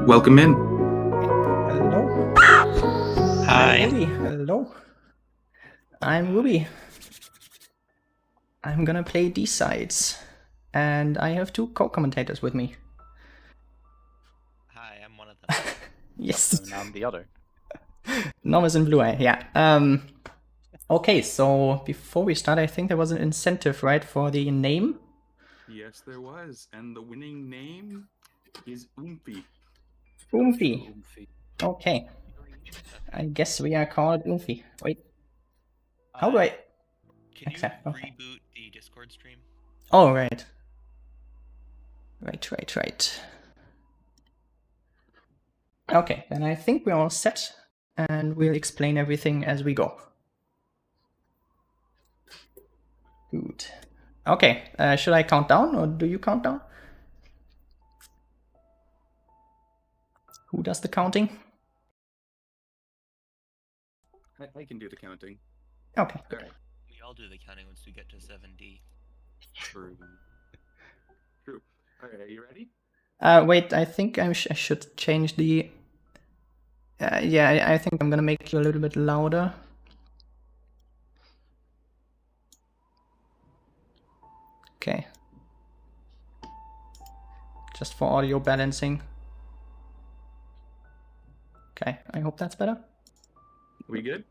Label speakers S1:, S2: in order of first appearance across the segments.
S1: Welcome in.
S2: Hello.
S3: Hi.
S2: I'm Ruby. Hello. I'm Ruby. I'm gonna play D-Sides, and I have two co-commentators with me.
S3: Hi, I'm one of them.
S2: Yes.
S4: And I'm the other.
S2: Nom is in blue eye, yeah. Okay, so before we start, I think there was an incentive, right, for the name?
S1: Yes, there was. And the winning name is Oomphy.
S2: Oomphy. Okay. I guess we are called Oomphy. Wait. How do I...
S3: Can you
S2: accept? Okay.
S3: reboot the Discord stream?
S2: Oh, right. Right. Okay, then I think we're all set, and we'll explain everything as we go. Good. Okay, should I count down, or do you count down? Who does the counting?
S1: I can do the counting.
S2: Okay.
S1: All right.
S3: We all do the counting once we get to 7D.
S1: True. All right, are you ready?
S2: Wait, I think I should change the... yeah, I think I'm gonna make you a little bit louder. Okay. Just for audio balancing. Okay, I hope that's better.
S1: We good?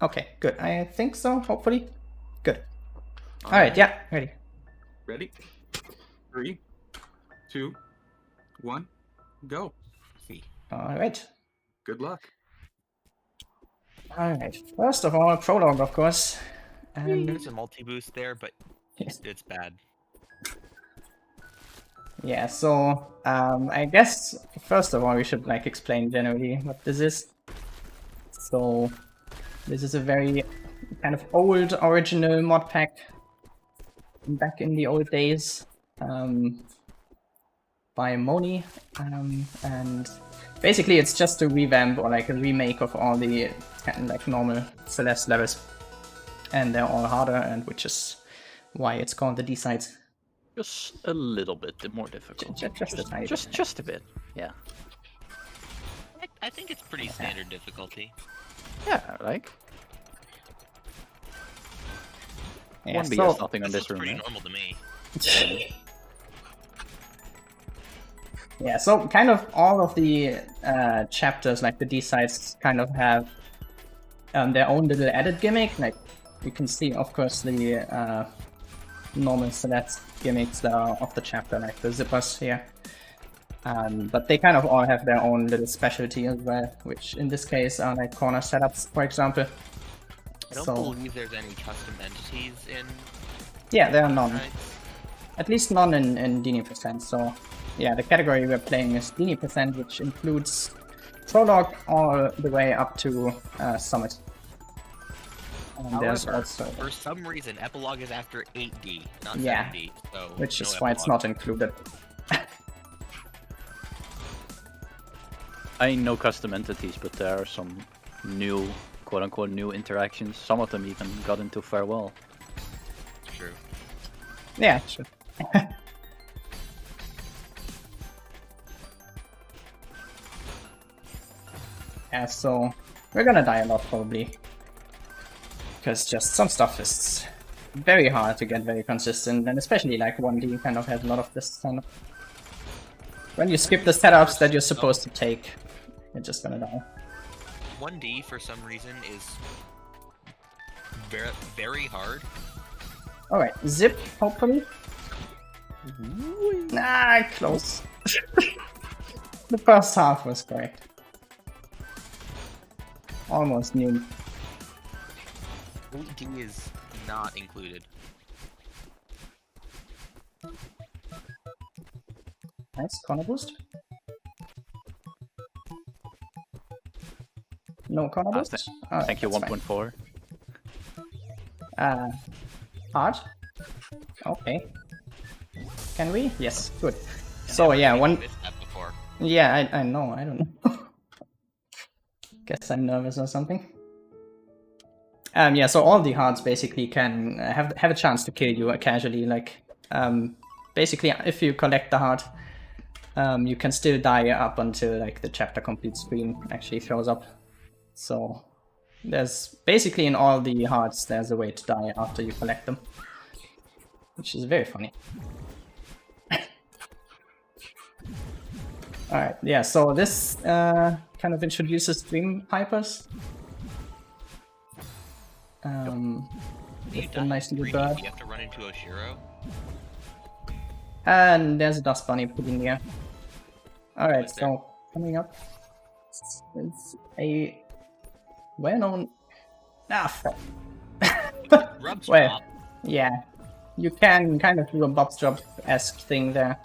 S2: Okay, good. I think so, hopefully. Good. All right, yeah, ready.
S1: Ready? 3, 2, 1, go.
S2: All right.
S1: Good luck.
S2: All right. First of all, prologue, of course. And
S3: There's a multi-boost there, but it's bad.
S2: yeah, so I guess first of all we should like explain generally what this is. So this is a very kind of old original mod pack back in the old days by Moni, and basically it's just a revamp or like a remake of all the kind of like normal Celeste levels, and they're all harder, and which is why it's called the D-Sides.
S4: Just a little bit more difficult.
S2: Just a tiny bit.
S4: Just a bit. Yeah.
S3: I think it's pretty standard difficulty.
S4: Yeah, like.
S2: Yeah,
S4: 1B
S2: so
S4: is nothing on
S3: This
S4: this
S3: looks
S4: room.
S3: pretty normal to me.
S2: yeah, so kind of all of the chapters, like the D-Sides, kind of have their own little added gimmick. Like you can see, of course, the normal Celeste gimmicks that are of the chapter, like the zippers here. But they kind of all have their own little specialty as well, which in this case are like corner setups, for example.
S3: I don't believe there's any custom entities in...
S2: Yeah, there are none.
S3: Right?
S2: At least none in Dini%. So yeah, the category we're playing is Dini%, which includes Prologue all the way up to Summit. And there's
S3: However,
S2: also...
S3: for some reason, Epilogue is after 8D, not
S2: Yeah,
S3: 7D. So
S2: which is
S3: no
S2: why it's
S3: Epilogue.
S2: not included.
S4: I know custom entities, but there are some new, quote-unquote, new interactions. Some of them even got into Farewell.
S3: True.
S2: Yeah, sure. Yeah, so we're gonna die a lot probably. Because just some stuff is very hard to get very consistent, and especially like 1D kind of has a lot of this kind of... When you skip the setups that you're supposed to take, you're just gonna die.
S3: 1D, for some reason, is very, very hard.
S2: Alright, zip, hopefully. Nah, close. The first half was correct. Almost new.
S3: 8D is not included.
S2: Nice, corner boost. No corner boost? Alright,
S4: Thank you,
S2: that's fine.
S4: 1.4.
S2: Hard? Okay. Can we? Yes, good. So yeah,
S3: I've
S2: one...
S3: missed that before.
S2: Yeah, I know, I don't know. Guess I'm nervous or something. Yeah, so all the hards basically can have a chance to kill you casually, like, basically if you collect the heart, you can still die up until like the chapter complete screen actually shows up. So there's basically in all the hearts there's a way to die after you collect them, which is very funny. Alright, yeah, so this kind of introduces Dream Pipers. With a nice little bird.
S3: You have to run into Oshiro.
S2: And there's a dust bunny put in there. Alright, so coming up is a well-known... Ah, fuck.
S3: Rub's
S2: Well,
S3: drop.
S2: yeah. You can kind of do a Bob's Drop-esque thing there.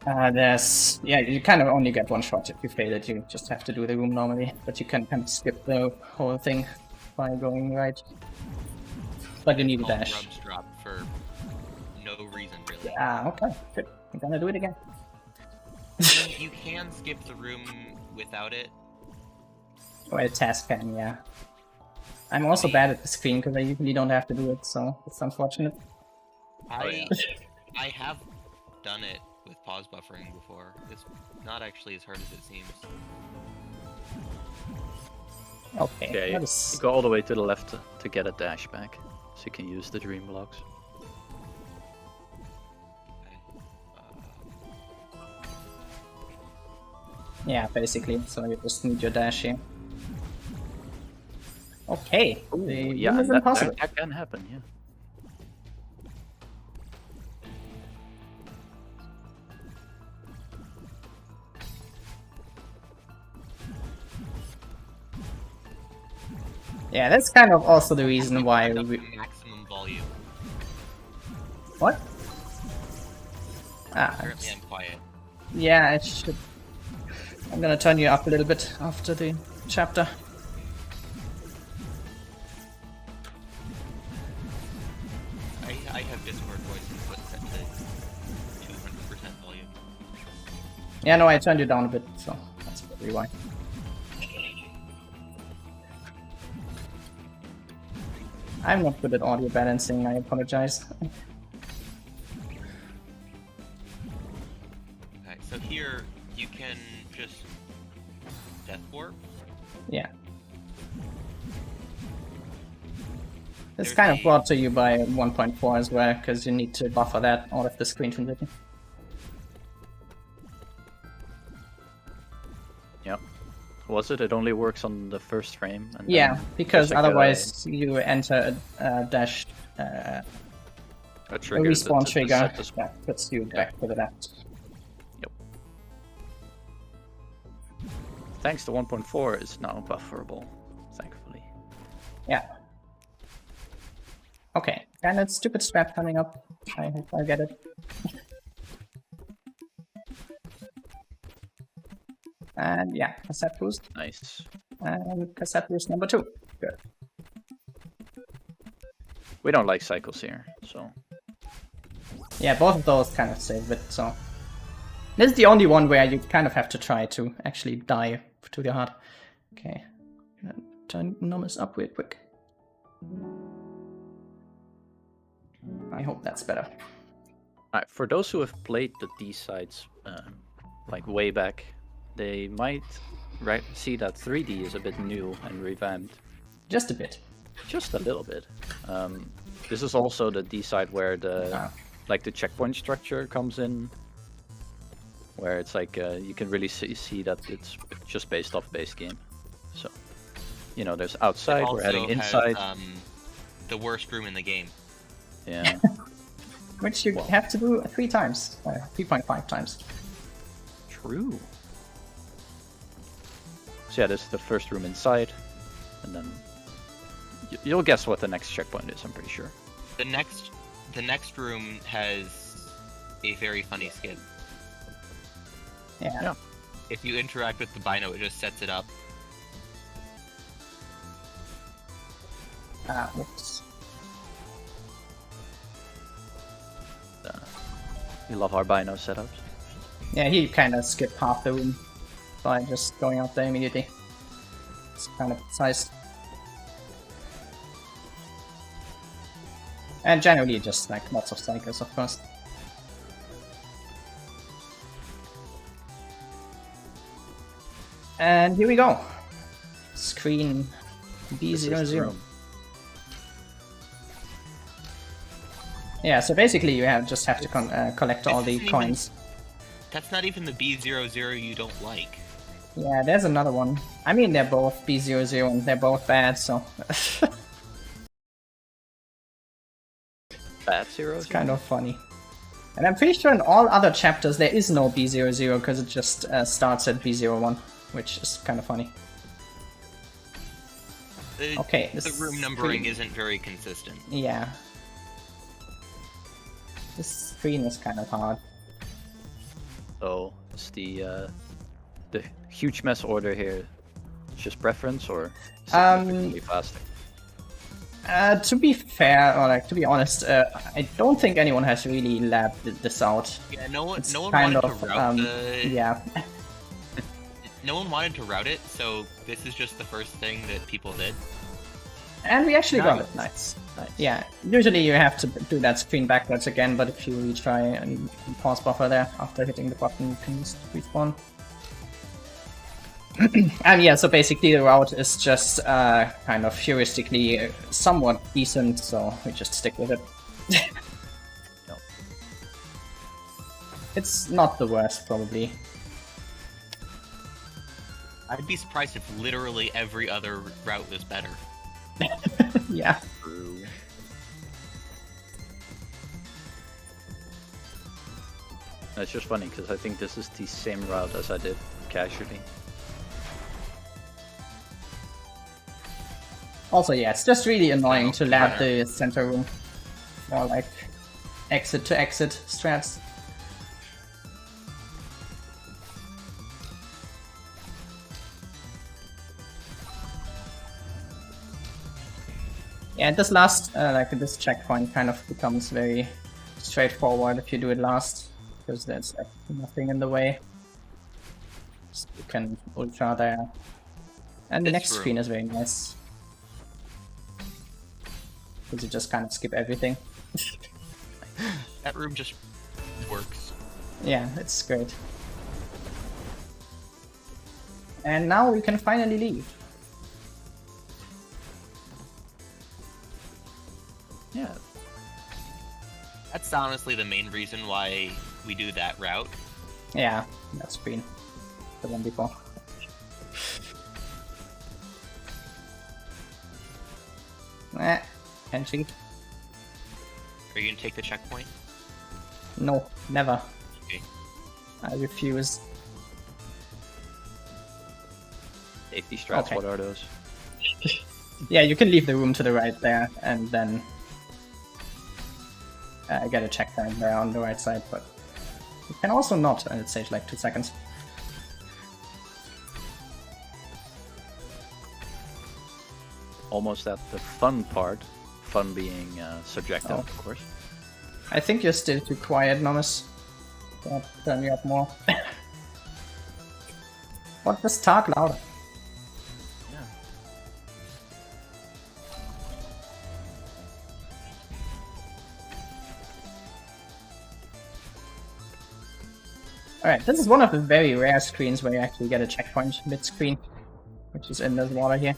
S2: Yeah, you kind of only get one shot if you fail it. You just have to do the room normally, but you can kind of skip the whole thing by going right. But you need a dash.
S3: Rub's drop for no reason, really.
S2: Ah, okay, good. I'm gonna do it again.
S3: You can skip the room without it.
S2: Well, task can, yeah. I'm also bad at the screen because I usually don't have to do it, so it's unfortunate.
S3: I have done it with pause buffering before. It's not actually as hard as it seems.
S2: Okay,
S4: Yeah, you go all the way to the left to get a dash back, so you can use the dream blocks.
S2: yeah, basically, so you just need your dash here. Okay,
S4: Ooh,
S2: the
S4: yeah,
S2: room is
S4: that
S2: impossible.
S4: can happen, yeah.
S2: Yeah, that's kind of also the reason why
S3: The
S2: we...
S3: maximum volume.
S2: What? Ah,
S3: Apparently I'm quiet.
S2: yeah, it should... I'm gonna turn you up a little bit after the chapter.
S3: I have Discord voice input set to 200% volume.
S2: Yeah, no, I turned you down a bit, so that's probably why. I'm not good at audio balancing, I apologize.
S3: Okay, so here you can just death warp.
S2: Yeah. It's
S3: There's
S2: kind of
S3: a-
S2: brought to you by 1.4 as well, because you need to buffer that out of the screen transition.
S4: Yep. Was it? It only works on the first frame. And
S2: Yeah,
S4: then
S2: because
S4: there's like
S2: otherwise you enter a dash,
S4: a
S2: a
S4: trigger
S2: respawn
S4: to
S2: trigger
S4: set this-
S2: that puts you back to the left.
S4: Yep. Thanks to 1.4, it's now bufferable, thankfully.
S2: Yeah. Okay, and that stupid strap coming up. I hope I get it. And yeah, cassette boost.
S4: Nice.
S2: And cassette boost number 2. Good.
S4: We don't like cycles here, so...
S2: Yeah, both of those kind of save it, so... This is the only one where you kind of have to try to actually die to the heart. Okay. Turn numbers up real quick. I hope that's better.
S4: Alright, for those who have played the D-sides, like way back, they might see that 3D is a bit new and revamped.
S2: Just a bit.
S4: Just a little bit. This is also the D-side where the like the checkpoint structure comes in, where it's like you can really see that it's just based off base game. So, you know, there's outside, we're adding inside.
S3: The worst room in the game.
S4: Yeah.
S2: Which you have to do 3 times. 3.5 times.
S4: True. So yeah, this is the first room inside, and then you'll guess what the next checkpoint is. I'm pretty sure.
S3: The next room has a very funny skip.
S2: Yeah.
S3: If you interact with the Bino, it just sets it up.
S2: Whoops.
S4: We love our Bino setups.
S2: Yeah, he kind of skipped half the room by just going out there immediately. It's kind of precise. And generally just like lots of cycles, of course. And here we go. Screen B00. Yeah, so basically you just have to collect all the coins.
S3: That's not even the B00 you don't like.
S2: Yeah, there's another one. I mean, they're both B00 and they're both bad, so...
S4: Bad zeros?
S2: It's kind of funny. And I'm pretty sure in all other chapters there is no B00 because it just starts at B01, which is kind of funny. Okay,
S3: the room numbering isn't very consistent.
S2: Yeah. This screen is kind of hard.
S4: So, is the huge mess order here just preference or significantly faster?
S2: To be fair, or like to be honest, I don't think anyone has really labbed this out.
S3: Yeah, no one
S2: kind
S3: wanted
S2: of,
S3: to route the...
S2: Yeah.
S3: No one wanted to route it, so this is just the first thing that people did.
S2: And we actually got it. Nice. Yeah, usually you have to do that screen backwards again, but if you retry and pause buffer there after hitting the button, you can just respawn. And yeah, so basically the route is just kind of heuristically somewhat decent, so we just stick with it.
S4: No.
S2: It's not the worst, probably.
S3: I'd be surprised if literally every other route was better.
S2: Yeah.
S4: True. It's just funny because I think this is the same route as I did casually.
S2: Also, yeah, it's just really annoying to lab the center room. Or like exit to exit strats. Yeah, this last, like this checkpoint kind of becomes very straightforward if you do it last, because there's like nothing in the way. Just you can ultra there. And the next screen is very nice. Because you just kind of skip everything.
S3: That room just works.
S2: Yeah, it's great. And now we can finally leave.
S4: Yeah.
S3: That's honestly the main reason why we do that route.
S2: Yeah, that screen. The one before. Entry.
S3: Are you gonna take the checkpoint?
S2: No, never.
S3: Okay.
S2: I refuse.
S4: Safety strats,
S2: Okay.
S4: what are those?
S2: Yeah, you can leave the room to the right there, and then get a checkpoint there on the right side, but you can also not, and it saves like 2 seconds.
S4: Almost at the fun part. Fun being subjective,
S2: Oh.
S4: of course.
S2: I think you're still too quiet, Nomus. I'll turn you up more. What? Just talk louder.
S4: Yeah.
S2: Alright, this is one of the very rare screens where you actually get a checkpoint mid-screen, which is in this water here.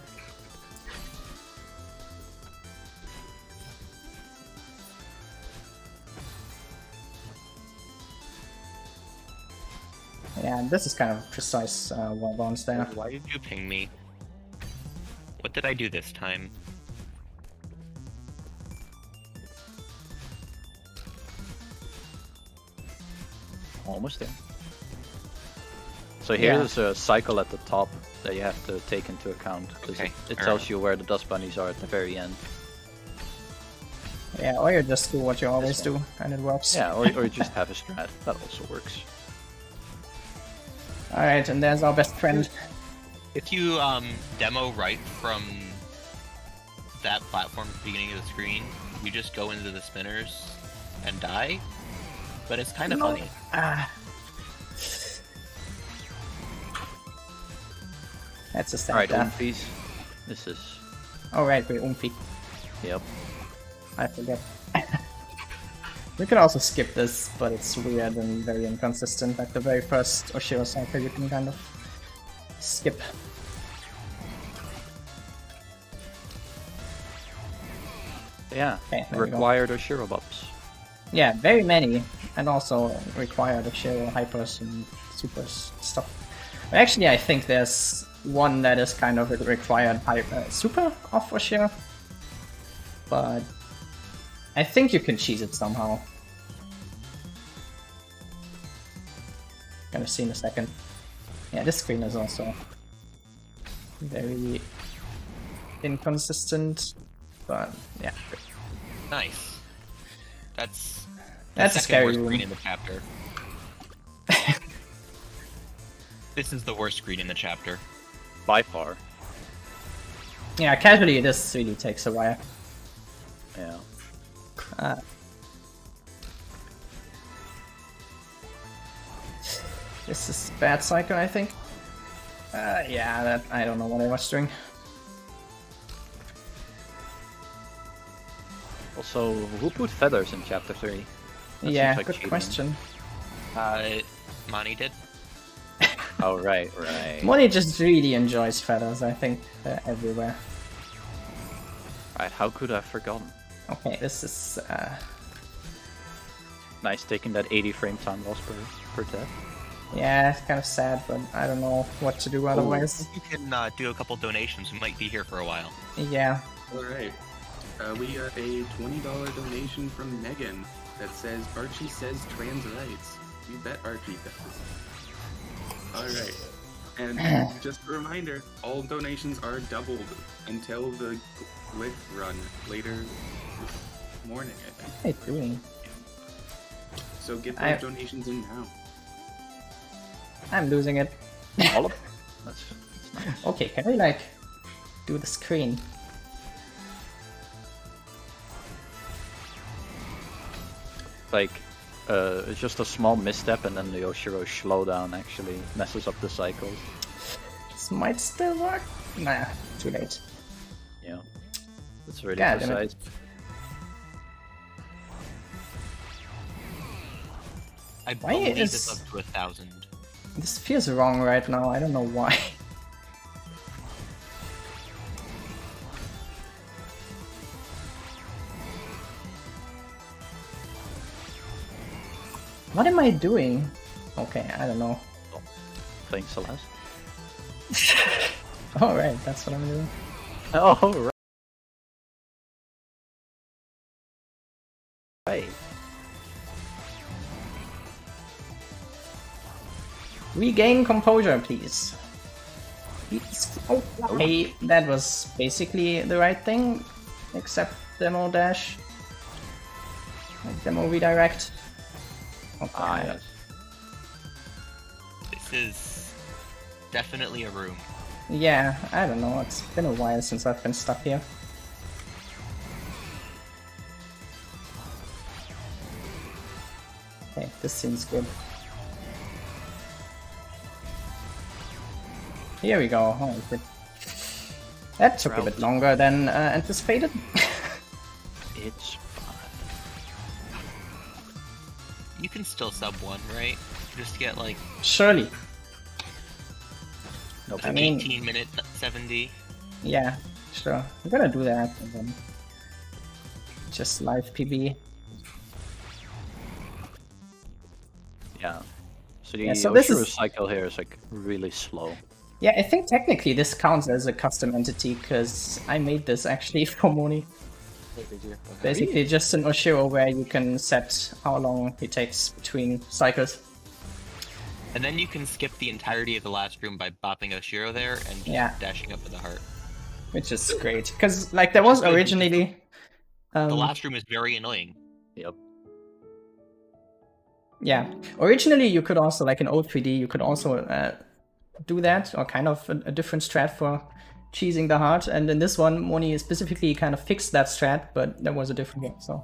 S2: Yeah, and this is kind of precise wall bounce there.
S3: Why did you ping me? What did I do this time?
S4: Almost there. So here's a cycle at the top that you have to take into account, because
S3: Okay,
S4: it tells you where the dust bunnies are at the very end.
S2: Yeah, or you just do what you always do, and it works.
S4: Yeah, or you just have a strat. That also works.
S2: Alright, and there's our best friend.
S3: If you demo right from that platform at the beginning of the screen, you just go into the spinners and die. But it's kind of funny.
S2: That's a sad
S4: Alright,
S2: death.
S4: Oomphies. This is...
S2: Oh right, we're Oomphy.
S4: Yep.
S2: I forget. We can also skip this, but it's weird and very inconsistent. Like the very first Oshiro cycle, you can kind of skip.
S4: Yeah,
S2: Okay, there we go.
S4: required Oshiro buffs.
S2: Yeah, very many, and also require the Shiro hypers and supers stuff. Actually, I think there's one that is kind of a required super of Oshiro, but I think you can cheese it somehow. Gonna see in a second. Yeah, this screen is also very inconsistent, but yeah.
S3: Nice. That's
S2: a
S3: second
S2: scary
S3: worst
S2: room.
S3: screen in the chapter. This is the worst screen in the chapter.
S4: By far.
S2: Yeah, casually this really takes a while.
S4: Yeah.
S2: This is bad cycle, I think. Yeah, that I don't know what I was doing.
S4: Also, who put feathers in chapter 3? That
S2: Yeah,
S4: seems like
S2: good
S4: cheating.
S2: question.
S3: Mani did.
S4: Oh, right, right.
S2: Moni just really enjoys feathers, I think. They're everywhere.
S4: Right, how could I have forgotten?
S2: Okay, this is
S4: Nice taking that 80 frame time loss per death.
S2: yeah, it's kind of sad, but I don't know what to do otherwise.
S3: You can do a couple donations. We might be here for a while.
S2: Yeah.
S1: Alright. We got a $20 donation from Megan that says, Archie says trans rights. You bet Archie does. Alright. And just a reminder, all donations are doubled until the glitch run later this morning, I think.
S2: What are you doing?
S1: So get those donations in now.
S2: I'm losing it.
S4: All of that's nice.
S2: Okay, can we like do the screen?
S4: Like, just a small misstep and then the Oshiro slowdown actually messes up the cycles.
S2: This might still work. Nah, too late.
S4: Yeah. That's really
S2: God damn it.
S4: precise.
S3: I
S2: Why
S3: believe
S2: is-
S3: it's up to 1,000.
S2: This feels wrong right now. I don't know why. What am I doing? Okay, I don't know.
S4: Playing Celeste.
S2: Alright, that's what I'm doing.
S4: Oh, right. Right.
S2: Regain composure, please. Please. Oh, okay, that was basically the right thing, except demo dash. Like demo redirect. Okay.
S4: Ah, yes.
S3: This is definitely a room.
S2: Yeah, I don't know, it's been a while since I've been stuck here. Okay, this seems good. Here we go. Oh, good. That took a bit longer than anticipated.
S4: It's fine.
S3: You can still sub one, right? Just get like
S2: Surely.
S4: Nope.
S2: I mean,
S3: 18-minute 70.
S2: yeah, sure. I'm gonna do that and then just live PB.
S4: Yeah. So the
S2: Yeah, so this
S4: Oshiro
S2: is-
S4: cycle here is like really slow.
S2: Yeah, I think technically this counts as a custom entity because I made this actually for Moni. Basically just an Oshiro where you can set how long it takes between cycles.
S3: And then you can skip the entirety of the last room by bopping Oshiro there and just
S2: Yeah.
S3: dashing up with the heart.
S2: Which is great, because like there was originally...
S3: The last room is very annoying.
S4: Yep.
S2: Yeah, originally you could also, like in old 3D, you could also do that, or kind of a different strat for cheesing the heart, and in this one, Moni specifically kind of fixed that strat, but there was a different one, so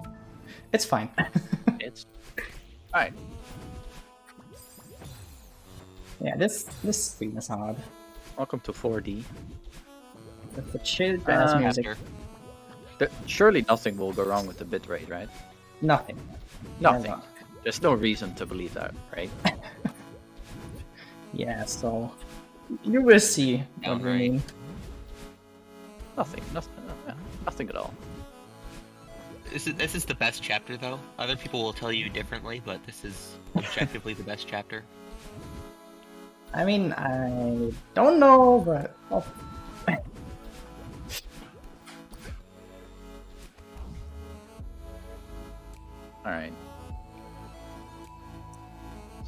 S2: it's fine.
S4: It's fine.
S2: Yeah, this screen is hard.
S4: Welcome to 4D.
S2: With the chill jazz music,
S3: After.
S4: Surely nothing will go wrong with the bitrate, right?
S2: nothing.
S4: Nothing.
S2: Never.
S4: There's no reason to believe that, right?
S2: Yeah, so You will see what we
S3: Downright.
S2: mean.
S4: Nothing at all.
S3: This is the best chapter, though. Other people will tell you differently, but this is objectively the best chapter.
S2: I mean, I don't know, but... Oh.
S4: Alright.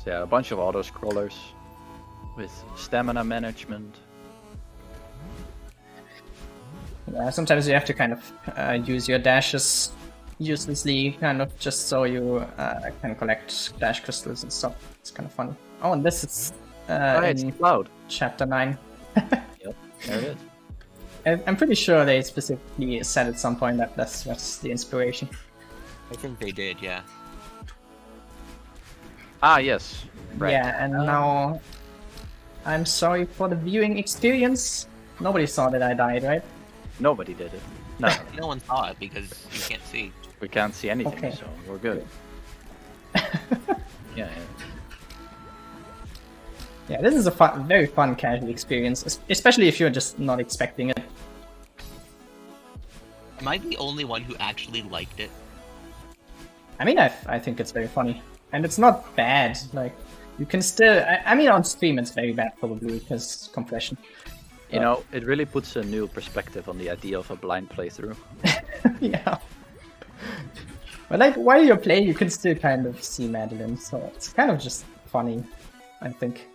S4: So yeah, a bunch of auto-scrollers with stamina management.
S2: Yeah, sometimes you have to kind of use your dashes uselessly, kind of just so you can collect dash crystals and stuff. It's kind of funny. Oh, and this is
S4: It's
S2: in
S4: Cloud.
S2: chapter 9.
S4: Yep, there it is.
S2: I'm pretty sure they specifically said at some point that that's the inspiration.
S3: I think they did, yeah.
S4: Ah, yes. Right.
S2: Yeah, and now I'm sorry for the viewing experience. Nobody saw that I died, right?
S4: Nobody did it. No,
S3: No one saw it because you can't see.
S4: we can't see anything,
S2: Okay.
S4: so we're good. Yeah.
S2: Yeah, this is a very fun casual experience, especially if you're just not expecting it.
S3: Am I the only one who actually liked it?
S2: I mean, I think it's very funny, and it's not bad. Like, you can still. I mean, on stream it's very bad probably because compression.
S4: You know, it really puts a new perspective on the idea of a blind playthrough.
S2: Yeah. But like, while you're playing, you can still kind of see Madeline, so it's kind of just funny, I think.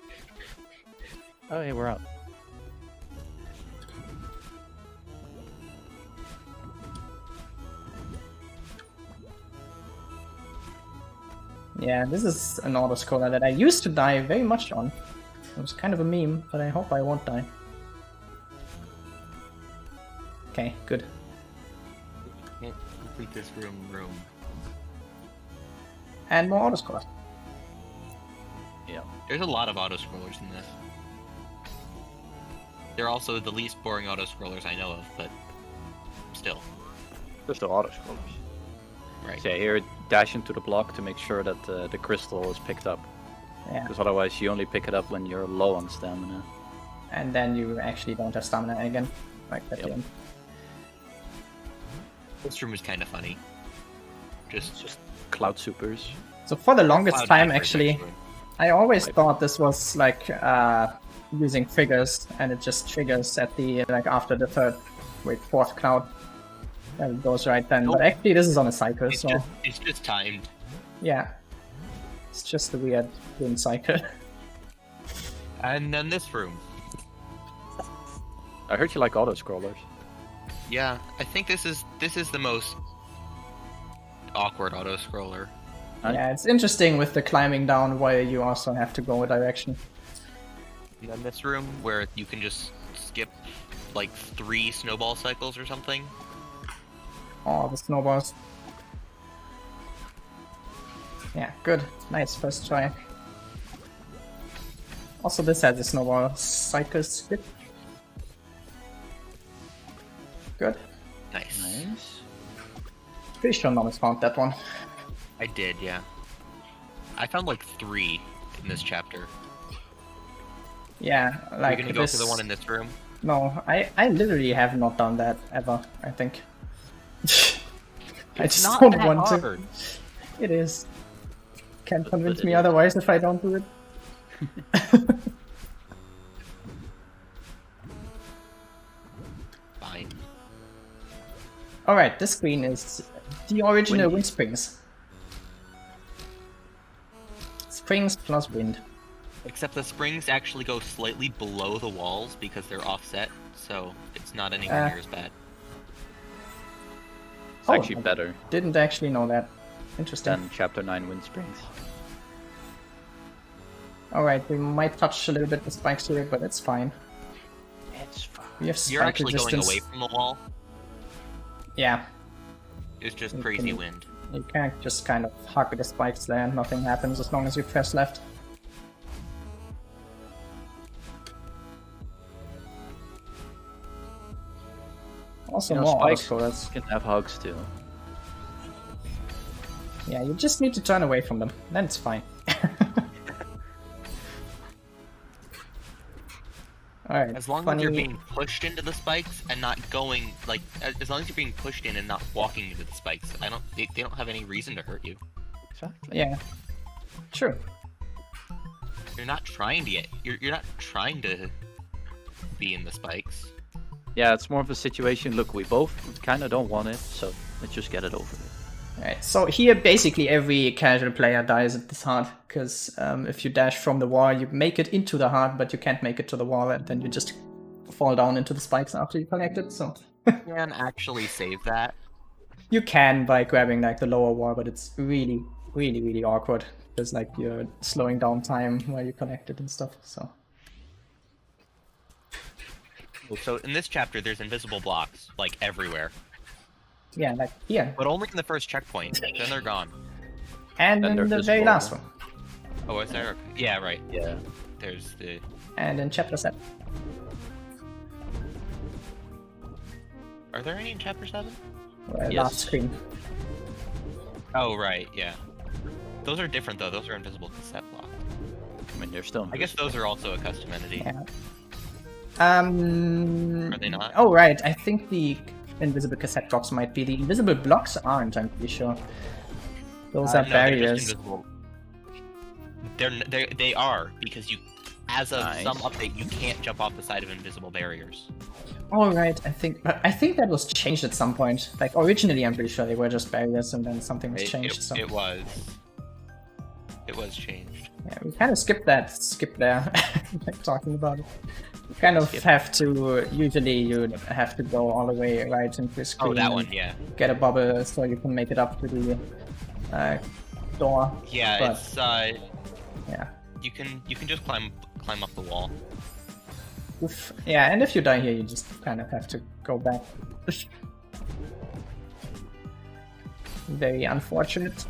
S4: Oh, hey, we're out.
S2: Yeah, this is an auto-scroller that I used to die very much on. It was kind of a meme, but I hope I won't die. Okay, good.
S3: Can't complete this room.
S2: And more auto-scrollers.
S4: Yeah.
S3: There's a lot of auto-scrollers in this. They're also the least boring auto-scrollers I know of, but still.
S4: Just the auto-scrollers.
S3: Right.
S4: So yeah, here, dash into the block to make sure that the crystal is picked up.
S2: Yeah.
S4: Because otherwise you only pick it up when you're low on stamina.
S2: And then you actually don't have stamina again. Like at the
S4: Yep.
S2: end.
S3: This room is kind of funny. Just
S4: Cloud supers.
S2: So for the longest
S3: Cloud
S2: time,
S3: Divers,
S2: actually, I always thought this was like using triggers, and it just triggers at the after the fourth cloud. And it goes right then.
S3: Nope.
S2: But actually, this is on a cycle,
S3: It's
S2: so
S3: just timed.
S2: yeah, it's just a weird wind cycle.
S3: And then this room.
S4: I heard you like auto-scrollers.
S3: Yeah, I think this is the most awkward auto-scroller.
S2: Yeah, it's interesting with the climbing down while you also have to go a direction.
S3: And then this room where you can just skip like 3 snowball cycles or something.
S2: Oh, the snowballs. Yeah, good. Nice first try. Also, this has a snowball cycle skip. Good.
S3: Nice.
S4: Nice.
S2: Pretty sure Nomis found that one.
S3: I did, yeah. I found like 3 in this chapter.
S2: Yeah,
S3: Are
S2: like
S3: you gonna
S2: this...
S3: go for the one in this room?
S2: No, I literally have not done that ever, I think. I
S3: It's
S2: just
S3: not
S2: don't
S3: that
S2: want
S3: hard.
S2: to. It is. Can't convince
S4: it
S2: me
S4: is.
S2: otherwise if I don't do it.
S3: Fine.
S2: Alright, this screen is the original
S4: Windy.
S2: wind springs. Springs plus wind.
S3: Except the springs actually go slightly below the walls because they're offset, so it's not anywhere near as bad.
S4: It's
S2: Oh,
S4: actually better
S2: Didn't actually know that. Interesting.
S4: than Chapter 9 Wind Springs.
S2: Alright, we might touch a little bit the spikes here, but it's fine.
S4: It's fine.
S2: We have
S3: You're
S2: spike
S3: actually
S2: resistance.
S3: going away from the wall.
S2: Yeah,
S3: It's just
S2: You
S3: crazy
S2: can-
S3: wind.
S2: you can't just kind of hug the spikes there and nothing happens as long as you press left. Also
S4: You know,
S2: more
S4: spikes
S2: autoscrollers.
S4: can have hugs too.
S2: Yeah, you just need to turn away from them, then it's fine. Alright,
S3: As long as you're being pushed into the spikes and not going, like, as long as you're being pushed in and not walking into the spikes, they don't have any reason to hurt you.
S4: Exactly.
S2: Yeah. True.
S3: You're not trying to you're not trying to be in the spikes.
S4: Yeah, it's more of a situation, look, we both kind of don't want it, so let's just get it over with.
S2: Alright, so here basically every casual player dies at this heart, because if you dash from the wall, you make it into the heart, but you can't make it to the wall, and then you just fall down into the spikes after you collect it, so...
S3: You can actually save that.
S2: You can by grabbing like the lower wall, but it's really, really, really awkward, because like you're slowing down time while you collect it and stuff, so...
S3: So in this chapter, there's invisible blocks, like, everywhere.
S2: Yeah, like here.
S3: But only in the first checkpoint, then they're gone.
S2: And
S4: Then
S2: in
S4: they're
S2: the very
S4: visible.
S2: last one.
S3: Oh, is there? Yeah, right.
S4: Yeah.
S3: There's the...
S2: And in chapter 7.
S3: Are there any in chapter 7?
S2: Last
S4: Yes.
S2: screen.
S3: Oh, right, yeah. Those are different, though. Those are invisible cassette blocks.
S4: I mean, they're still...
S3: I guess those are also a custom entity.
S2: Yeah.
S3: Are they not?
S2: Oh, right. I think the invisible cassette blocks might be. The invisible blocks aren't, I'm pretty sure. Those are
S3: No, they're just
S2: barriers.
S3: invisible. They are, because you, as of
S4: Nice.
S3: some update, you can't jump off the side of invisible barriers.
S2: Oh, right. I think that was changed at some point. Like, originally, I'm pretty sure they were just barriers, and then something was changed. So
S3: It was. It was changed.
S2: yeah, we kind of skipped there, like talking about it. You kind of have to, usually you have to go all the way right into the screen.
S3: Oh, that
S2: and
S3: one, yeah.
S2: Get a bubble so you can make it up to the door.
S3: Yeah,
S2: but,
S3: it's
S2: yeah.
S3: you can just climb up the wall.
S2: Oof. Yeah, and if you die here, you just kind of have to go back. Very unfortunate.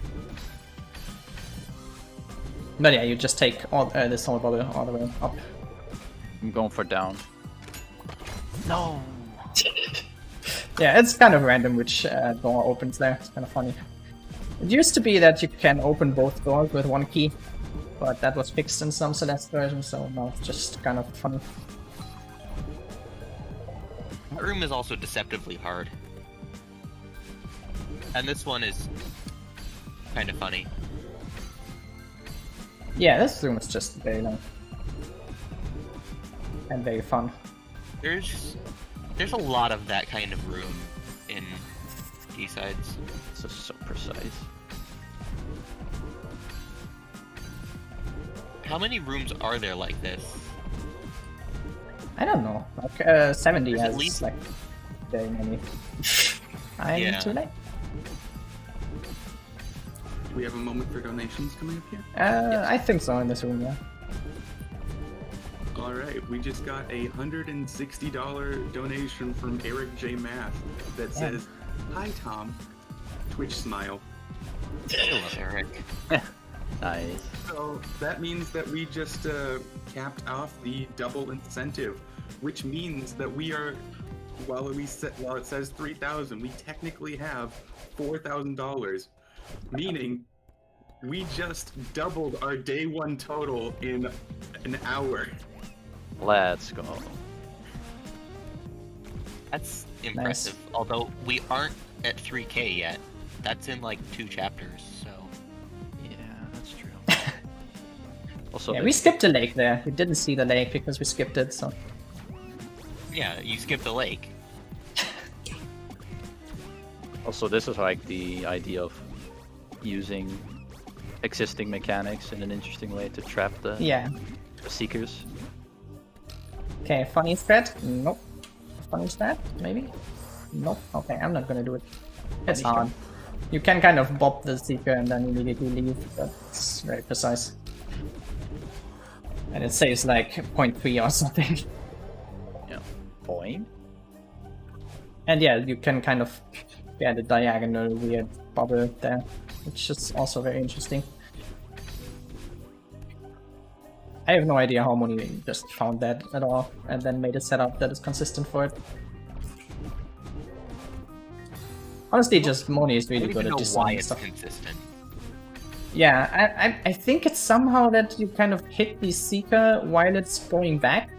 S2: But yeah, you just take all this whole bubble all the way up.
S4: I'm going for down.
S3: No.
S2: Yeah, it's kind of random which door opens there. It's kind of funny. It used to be that you can open both doors with one key, but that was fixed in some Celeste versions, so now it's just kind of funny.
S3: That room is also deceptively hard. And this one is kind of funny.
S2: Yeah, this room is just very long. And very fun.
S3: There's a lot of that kind of room in D-sides.
S4: This is so precise.
S3: How many rooms are there like this?
S2: I don't know, like 70
S3: There's at
S2: has
S3: least-
S2: like very many. I'm
S3: Yeah.
S2: too late.
S1: Do we have a moment for donations coming up here?
S2: I think so in this room, yeah.
S1: Alright, we just got a $160 donation from Eric J. Math that
S2: Yeah.
S1: says, "Hi Tom, Twitch smile."
S3: I love Eric.
S4: Nice.
S1: So that means that we just capped off the double incentive, which means that we are, while it says 3,000, we technically have $4,000, meaning we just doubled our day one total in an hour.
S4: Let's go.
S3: That's impressive. Although we aren't at 3K yet. That's in like 2 chapters, so...
S4: Yeah, that's true. Also,
S2: Yeah, we skipped the lake there. We didn't see the lake because we skipped it, so...
S3: Yeah, you skipped the lake.
S4: also, this is like the idea of using existing mechanics in an interesting way to trap the
S2: Yeah.
S4: seekers.
S2: Okay, funny thread? Nope. Funny strat? Maybe? Nope. Okay, I'm not gonna do it. It's
S4: Funny
S2: hard. You can kind of bop the seeker and then immediately leave, but it's very precise. And it saves like 0.3 or something.
S4: Yeah. Point.
S2: And yeah, you can kind of get a diagonal weird bubble there, which is also very interesting. I have no idea how Moni just found that at all, and then made a setup that is consistent for it. Honestly, just Moni is
S3: I
S2: really
S3: don't
S2: good
S3: even
S2: at
S3: know why
S2: designing
S3: it's
S2: stuff.
S3: consistent.
S2: Yeah, I think it's somehow that you kind of hit the seeker while it's going back.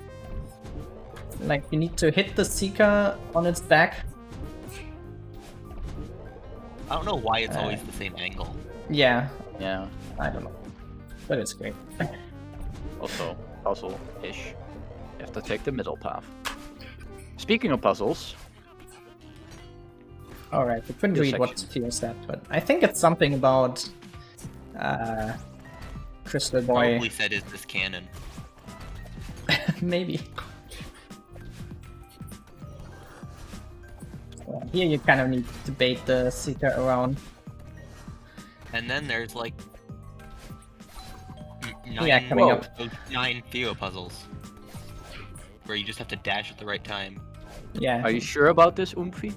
S2: Like, you need to hit the Seeker on its back.
S3: I don't know why it's always the same angle.
S2: Yeah,
S4: Yeah.
S2: I don't know. But it's great.
S4: Also, puzzle-ish. You have to take the middle path. Speaking of puzzles...
S2: Alright, we couldn't
S4: This
S2: read what
S4: section.
S2: Theo said, but I think it's something about... Crystal Boy.
S3: Probably said, "Is this canon?"
S2: Maybe. Well, here you kind of need to bait the Seeker around.
S3: And then there's like
S2: Yeah, coming up.
S3: 9 Theo puzzles where you just have to dash at the right time.
S2: Yeah.
S4: Are you sure about this, Oomphy?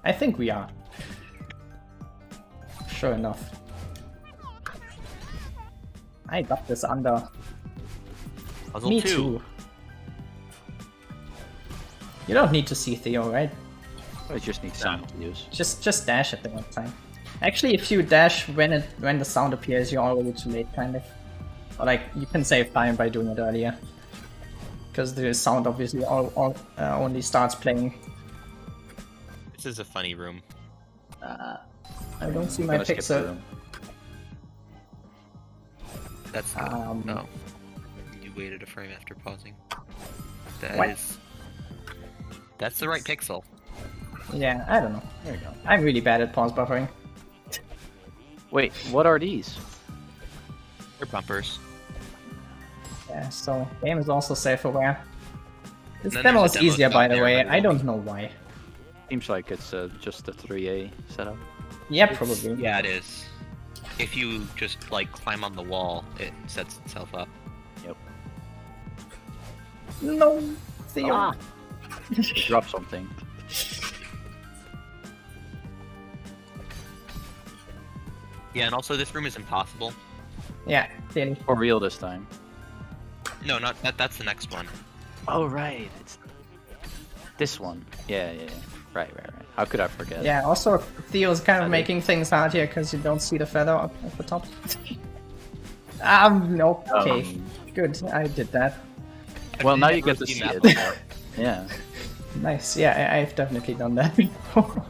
S2: I think we are. Sure enough. I got this under.
S3: Puzzle
S2: Me
S3: 2.
S2: too. You don't need to see Theo, right?
S4: I just need sound to use.
S2: Just dash at the right time. Actually, if you dash when the sound appears, you're already too late, kind of. Or like, you can save time by doing it earlier. Because the sound obviously only starts playing.
S3: This is a funny room.
S2: I don't see my
S4: Gonna skip the
S2: pixel.
S4: room.
S3: That's good. Oh. You waited a frame after pausing.
S2: What?
S3: That's the right pixel.
S2: Yeah, I don't know.
S4: There you go.
S2: I'm really bad at pause buffering.
S4: Wait, what are these?
S3: They're bumpers.
S2: Yeah, so game is also self-aware. This
S3: then
S2: demo
S3: there's
S2: is
S3: a demo
S2: easier,
S3: stop
S2: by the
S3: there,
S2: way.
S3: but
S2: I don't know why.
S4: Seems like it's just a 3A setup.
S2: Yeah, probably.
S3: Yeah, it is. If you just like climb on the wall, it sets itself up.
S4: Yep.
S2: No, Theo.
S3: Ah.
S4: Drop something.
S3: Yeah, and also this room is impossible.
S2: Yeah, clearly.
S4: For real this time.
S3: No, not that. That's the next one.
S4: Oh right, it's this one. Yeah. Right. How could I forget?
S2: Yeah, also Theo's kind of
S4: I
S2: making things hard here because you don't see the feather up at the top. No, okay. Good, I did that.
S4: Well, now
S3: I've
S4: you get
S3: never
S4: to see
S3: seen
S4: it.
S3: that before.
S4: Yeah.
S2: Nice, yeah, I've definitely done that before.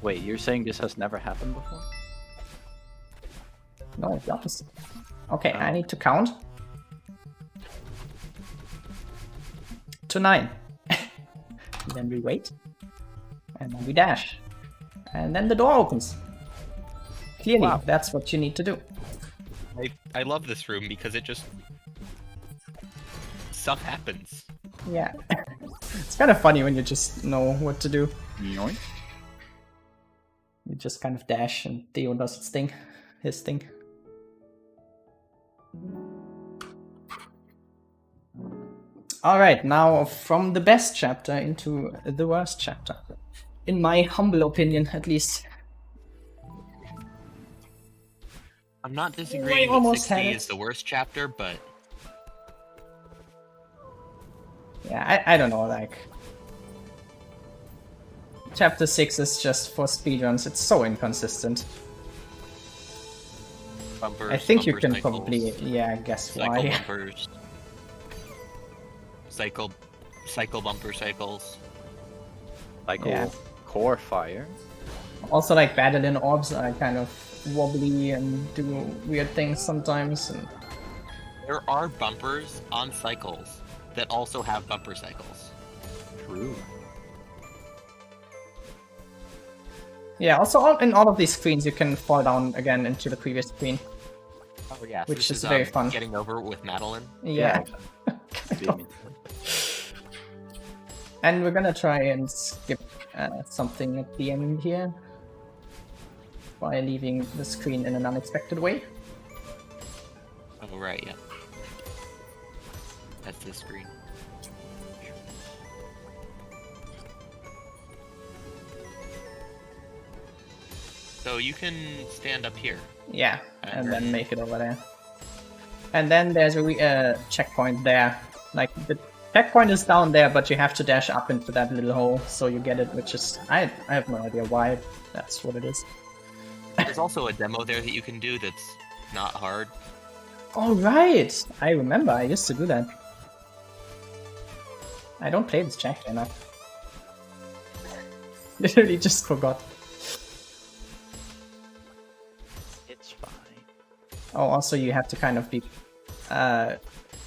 S4: Wait, you're saying this has never happened before?
S2: No, it's the opposite. Okay, I
S4: Oh.
S2: need to count. To 9. Then we wait. And then we dash. And then the door opens. Clearly,
S4: Wow.
S2: that's what you need to do.
S3: I love this room because it just stuff happens.
S2: Yeah. It's kind of funny when you just know what to do.
S4: Yoink.
S2: You just kind of dash and Theo does his thing. Alright, now from the best chapter into the worst chapter. In my humble opinion, at least.
S3: I'm not disagreeing
S2: almost
S3: that
S2: had
S3: 60
S2: it.
S3: is the worst chapter, but
S2: Yeah, I don't know, like... Chapter 6 is just for speedruns, it's so inconsistent.
S3: bumpers.
S2: I think you
S3: bumper
S2: can
S3: cycles,
S2: probably, yeah, guess
S3: cycle
S2: why.
S3: bumpers. Cycle bumper cycles.
S4: Cycle
S2: Yeah.
S4: core fire.
S2: Also, like, Battalion orbs are kind of wobbly and do weird things sometimes. And...
S3: There are bumpers on cycles that also have bumper cycles.
S4: True.
S2: Yeah, also in all of these screens you can fall down again into the previous screen.
S3: Oh yeah,
S2: Which
S3: this
S2: is very fun.
S3: Getting over with Madeline.
S2: Yeah.
S4: Beat me.
S2: And we're gonna try and skip something at the end here. By leaving the screen in an unexpected way.
S3: Oh right, yeah. That's the screen. So you can stand up here.
S2: Yeah, and then make it over there. And then there's a checkpoint there. Like, the checkpoint is down there, but you have to dash up into that little hole, so you get it, which is... I have no idea why that's what it is.
S3: There's also a demo there that you can do that's not hard.
S2: Oh, right! I remember, I used to do that. I don't play this chapter enough. Literally just forgot.
S4: It's fine.
S2: Oh, also you have to kind of be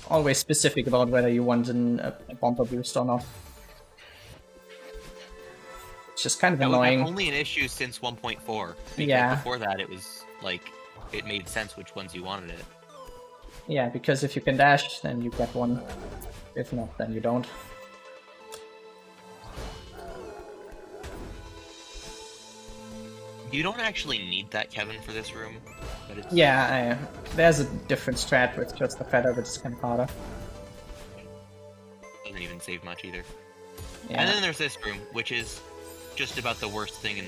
S2: always specific about whether you want a bumper boost or not. It's just kind of annoying.
S3: That was only an issue since 1.4. Because
S2: Yeah.
S3: before that, it was like it made sense which ones you wanted it.
S2: Yeah, because if you can dash, then you get one. If not, then you don't.
S3: You don't actually need that, Kevin, for this room. But it's...
S2: Yeah, there's a different strat with just the feather, but it's kind of harder.
S3: Doesn't even save much either.
S2: Yeah.
S3: And then there's this room, which is just about the worst thing in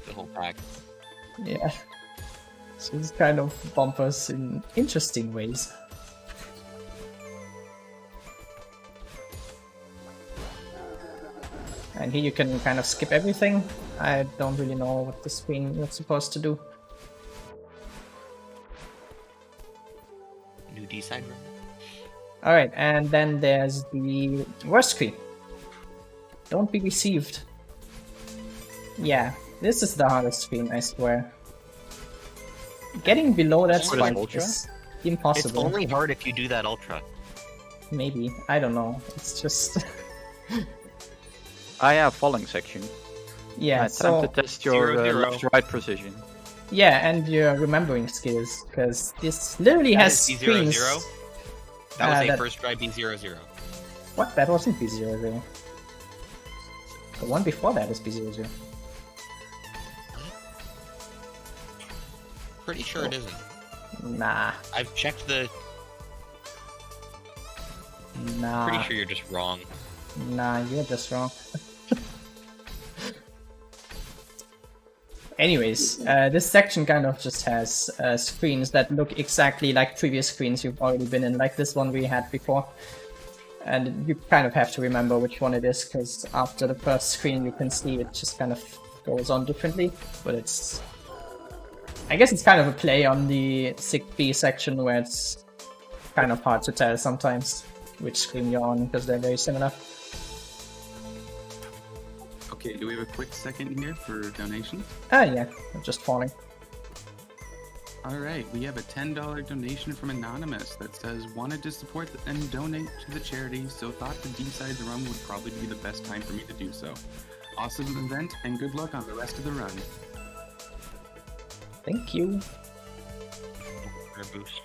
S3: the whole pack.
S2: Yeah. So it's kind of bumpers in interesting ways. And here you can kind of skip everything. I don't really know what the screen is supposed to do.
S3: New D-side room.
S2: Alright, and then there's the worst screen. Don't be deceived. Yeah, this is the hardest screen, I swear. Getting below that
S3: What is
S2: spike
S4: Ultra?
S2: is impossible.
S3: It's only hard if you do that Ultra.
S2: Maybe, I don't know. It's just...
S4: I have falling section.
S2: yeah,
S4: Time
S2: so...
S4: to test your
S3: 0-0.
S4: left-right precision.
S2: Yeah, and your remembering skills, because this literally has
S3: That is
S2: screens.
S3: B00? That was a
S2: that-
S3: first try B00.
S2: What? That wasn't B00. The one before that is B00.
S3: Pretty sure it isn't.
S2: Nah,
S3: I've checked the...
S2: nah,
S3: Pretty sure you're just wrong.
S2: nah, you're just wrong. Anyways, this section kind of just has screens that look exactly like previous screens you've already been in, like this one we had before. And you kind of have to remember which one it is, because after the first screen you can see it just kind of goes on differently, but it's... I guess it's kind of a play on the Sig B section where it's kind of hard to tell sometimes which screen you're on, because they're very similar.
S1: Okay, do we have a quick second here for donations?
S2: Ah, yeah, I'm just falling.
S1: Alright, we have a $10 donation from Anonymous that says, wanted to support and donate to the charity, so thought the D-side run would probably be the best time for me to do so. Awesome event, and good luck on the rest of the run.
S2: Thank you.
S3: Or boost.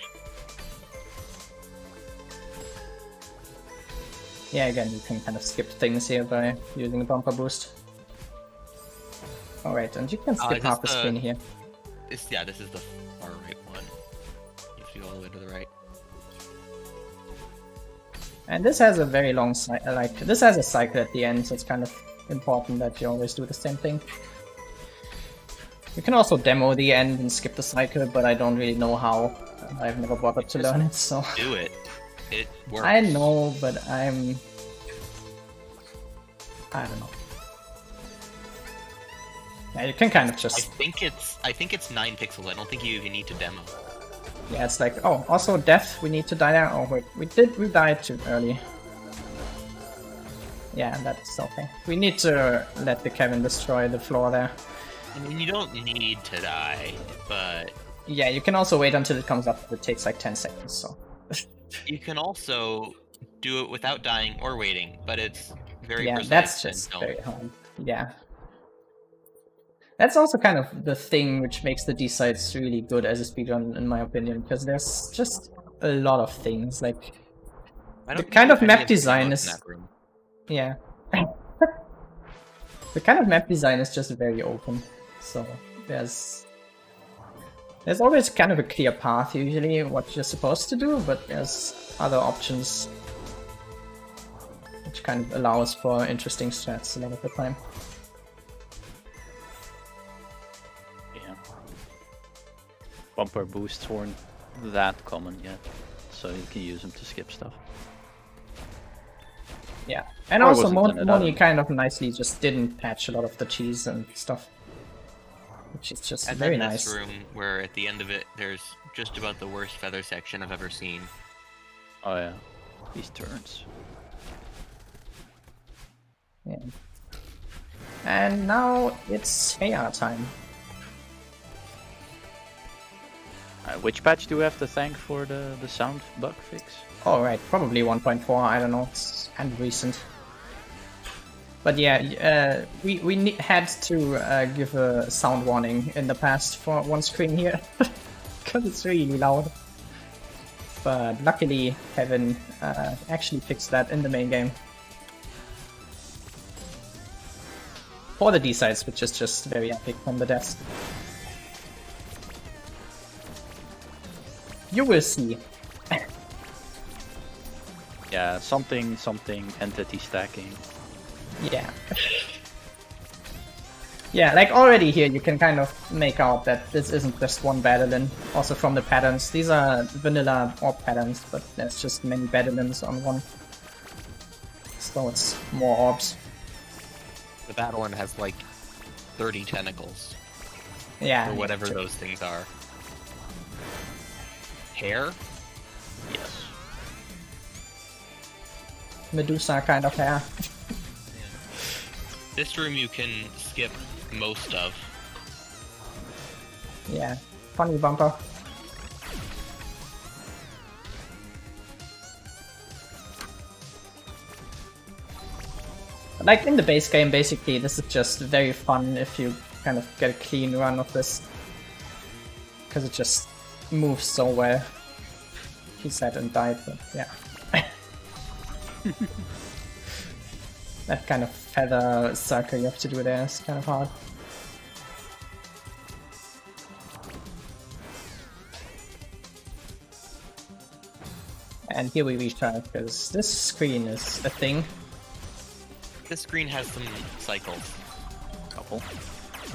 S2: Yeah, again, you can kind of skip things here by using the bumper boost. Alright, and you can skip
S3: is
S2: half the
S3: this the-
S2: screen here.
S3: This is the far right one. You have to go all the way to the right.
S2: And this has a very long cycle, like, this has a cycle at the end, so it's kind of important that you always do the same thing. You can also demo the end and skip the cycle, but I don't really know how. I've never bothered to learn it, so...
S3: Do it. It works.
S2: I know, but I don't know. Yeah, you can kind of
S3: I
S2: just...
S3: think it's 9 pixels. I don't think you even need to demo.
S2: Yeah, it's like, oh, also death, we need to die there. Oh, wait, we died too early. Yeah, that's okay. We need to let the Kevin destroy the floor there.
S3: I mean, you don't need to die, but
S2: Yeah, you can also wait until it comes up. It takes like 10 seconds, so...
S3: you can also do it without dying or waiting, but it's very
S2: yeah,
S3: precise.
S2: that's
S3: and
S2: just
S3: don't-
S2: very hard. Yeah. That's also kind of the thing which makes the D-sides really good as a speedrun, in my opinion, because there's just a lot of things, like...
S3: I
S2: the
S3: don't
S2: kind
S3: think
S2: of
S3: any
S2: map
S3: them
S2: design
S3: look
S2: is-
S3: in that room.
S2: Yeah. The kind of map design is just very open, so there's always kind of a clear path usually what you're supposed to do, but there's other options which kind of allows for interesting strats a lot of the time.
S4: Yeah. Bumper boosts weren't that common yet, so you can use them to skip stuff.
S2: Yeah, and
S4: Or
S2: also
S4: was it done at
S2: Moni
S4: all?
S2: kind of nicely just didn't patch a lot of the cheese and stuff, which is just
S3: And
S2: very
S3: then
S2: nice.
S3: this room, where at the end of it, there's just about the worst feather section I've ever seen.
S4: Oh yeah, these turns.
S2: Yeah. And now it's AR time.
S4: Which patch do we have to thank for the sound bug fix?
S2: Oh right, probably 1.4, I don't know, it's kind of recent. But yeah, we had to give a sound warning in the past for one screen here, because it's really loud. But luckily Kevin actually fixed that in the main game. For the D-sides, which is just very epic from the desk. You will see.
S4: Yeah, something entity stacking.
S2: Yeah. Yeah, like already here you can kind of make out that this isn't just one Battalion, also from the patterns. These are vanilla orb patterns, but there's just many Battalions on one. So it's more orbs.
S3: The Battalion has like 30 tentacles.
S2: Yeah.
S3: Or whatever those things are. Hair?
S4: Yes.
S2: Medusa kind of hair.
S3: This room you can skip most of.
S2: Yeah. Funny bumper. Like in the base game, basically, this is just very fun if you kind of get a clean run of this. Because it just moves so well. He said and died, but yeah. That kind of feather circle you have to do there is kind of hard. And here we retry, because this screen is a thing.
S3: This screen has some cycles.
S4: Couple.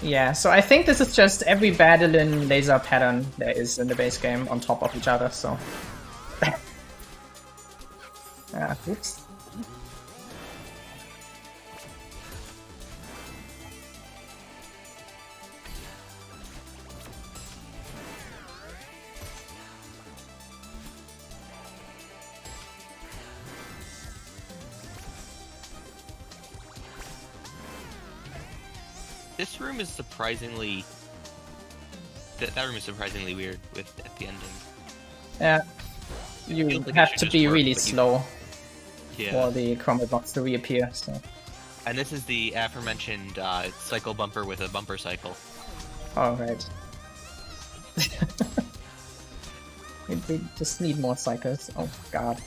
S2: Yeah, so I think this is just every Battalion laser pattern there is in the base game on top of each other, so... oops.
S3: This room is surprisingly... That room is surprisingly weird with at the ending.
S2: Yeah. You
S3: feels like it
S2: have
S3: should
S2: to
S3: just
S2: be
S3: work,
S2: really
S3: but you-
S2: slow
S3: Yeah.
S2: for the crumble box to reappear, so...
S3: And this is the aforementioned cycle bumper with a bumper cycle.
S2: Alright. We just need more cycles. Oh god.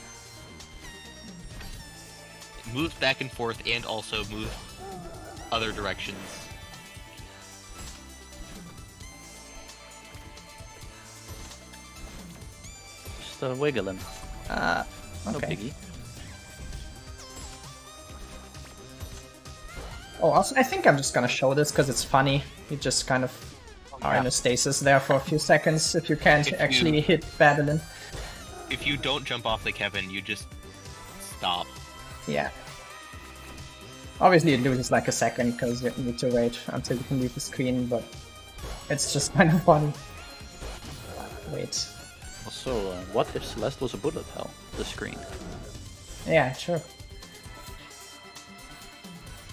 S3: It moves back and forth and also moves other directions.
S4: Just wiggling. No
S2: Okay.
S4: biggie.
S2: Oh, also, I think I'm just gonna show this because it's funny. You just kind of are in a stasis there for a few seconds if you can't
S3: If
S2: actually
S3: you-
S2: hit Battalion.
S3: If you don't jump off the Kevin, you just stop.
S2: Yeah. Obviously it loses like a second because you need to wait until you can leave the screen, but it's just kind of funny. Wait.
S4: Also, what if Celeste was a bullet hell? The screen.
S2: Yeah, sure.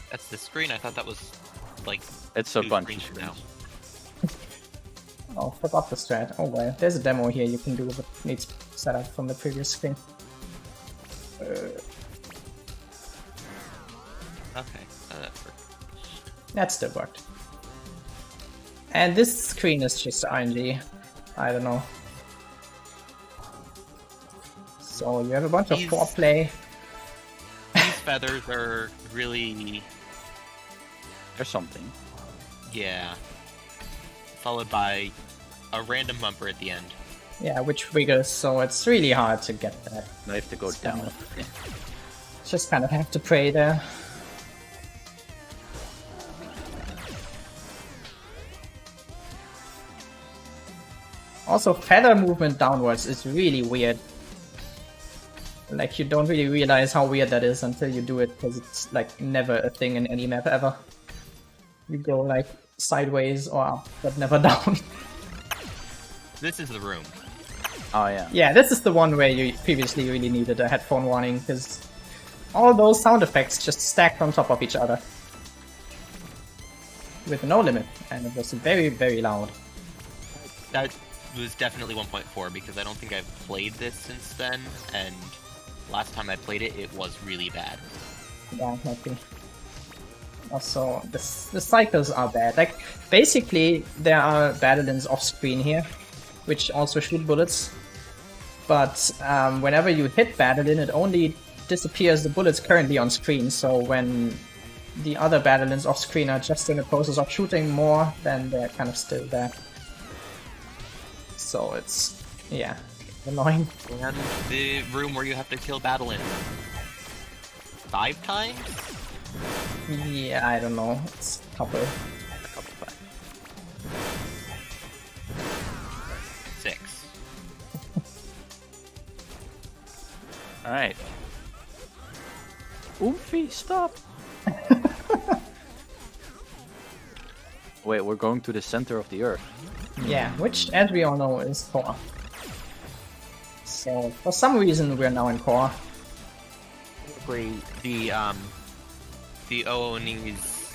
S3: That's the screen. I thought that was like
S4: It's a
S3: two
S4: bunch of
S3: screens from now.
S4: screens.
S2: Oh, forgot the strat. Oh well, there's a demo here you can do, but needs setup from the previous screen.
S3: Okay, that worked.
S2: That still worked. And this screen is just RNG. I don't know. So you have a bunch of
S3: These-
S2: foreplay.
S3: These feathers are really,
S4: There's something.
S3: yeah. Followed by a random bumper at the end.
S2: Yeah, which triggers, so it's really hard to get that.
S4: I have to go down.
S2: Just kind of have to pray there. Also, feather movement downwards is really weird. Like, you don't really realize how weird that is until you do it, because it's like never a thing in any map ever. You go like sideways or up, but never down.
S3: This is the room.
S4: Oh yeah.
S2: Yeah, this is the one where you previously really needed a headphone warning, because all those sound effects just stacked on top of each other. With no limit, and it was very, very loud.
S3: That was definitely 1.4 because I don't think I've played this since then, and last time I played it, it was really bad.
S2: Yeah, might be. Also, the cycles are bad. Like, basically, there are Badalins off screen here, which also shoot bullets. But whenever you hit Badalin, it only disappears the bullets currently on screen, so when the other Badalins off screen are just in the process of shooting more, then they're kind of still there. So it's, yeah, annoying.
S3: And the room where you have to kill Badalin 5 times?
S2: Yeah, I don't know. It's a couple.
S3: 6.
S4: Alright. Oofy, stop! Wait, we're going to the center of the Earth.
S2: Yeah, which, as we all know, is core. So, for some reason, we're now in core.
S3: The Ooni's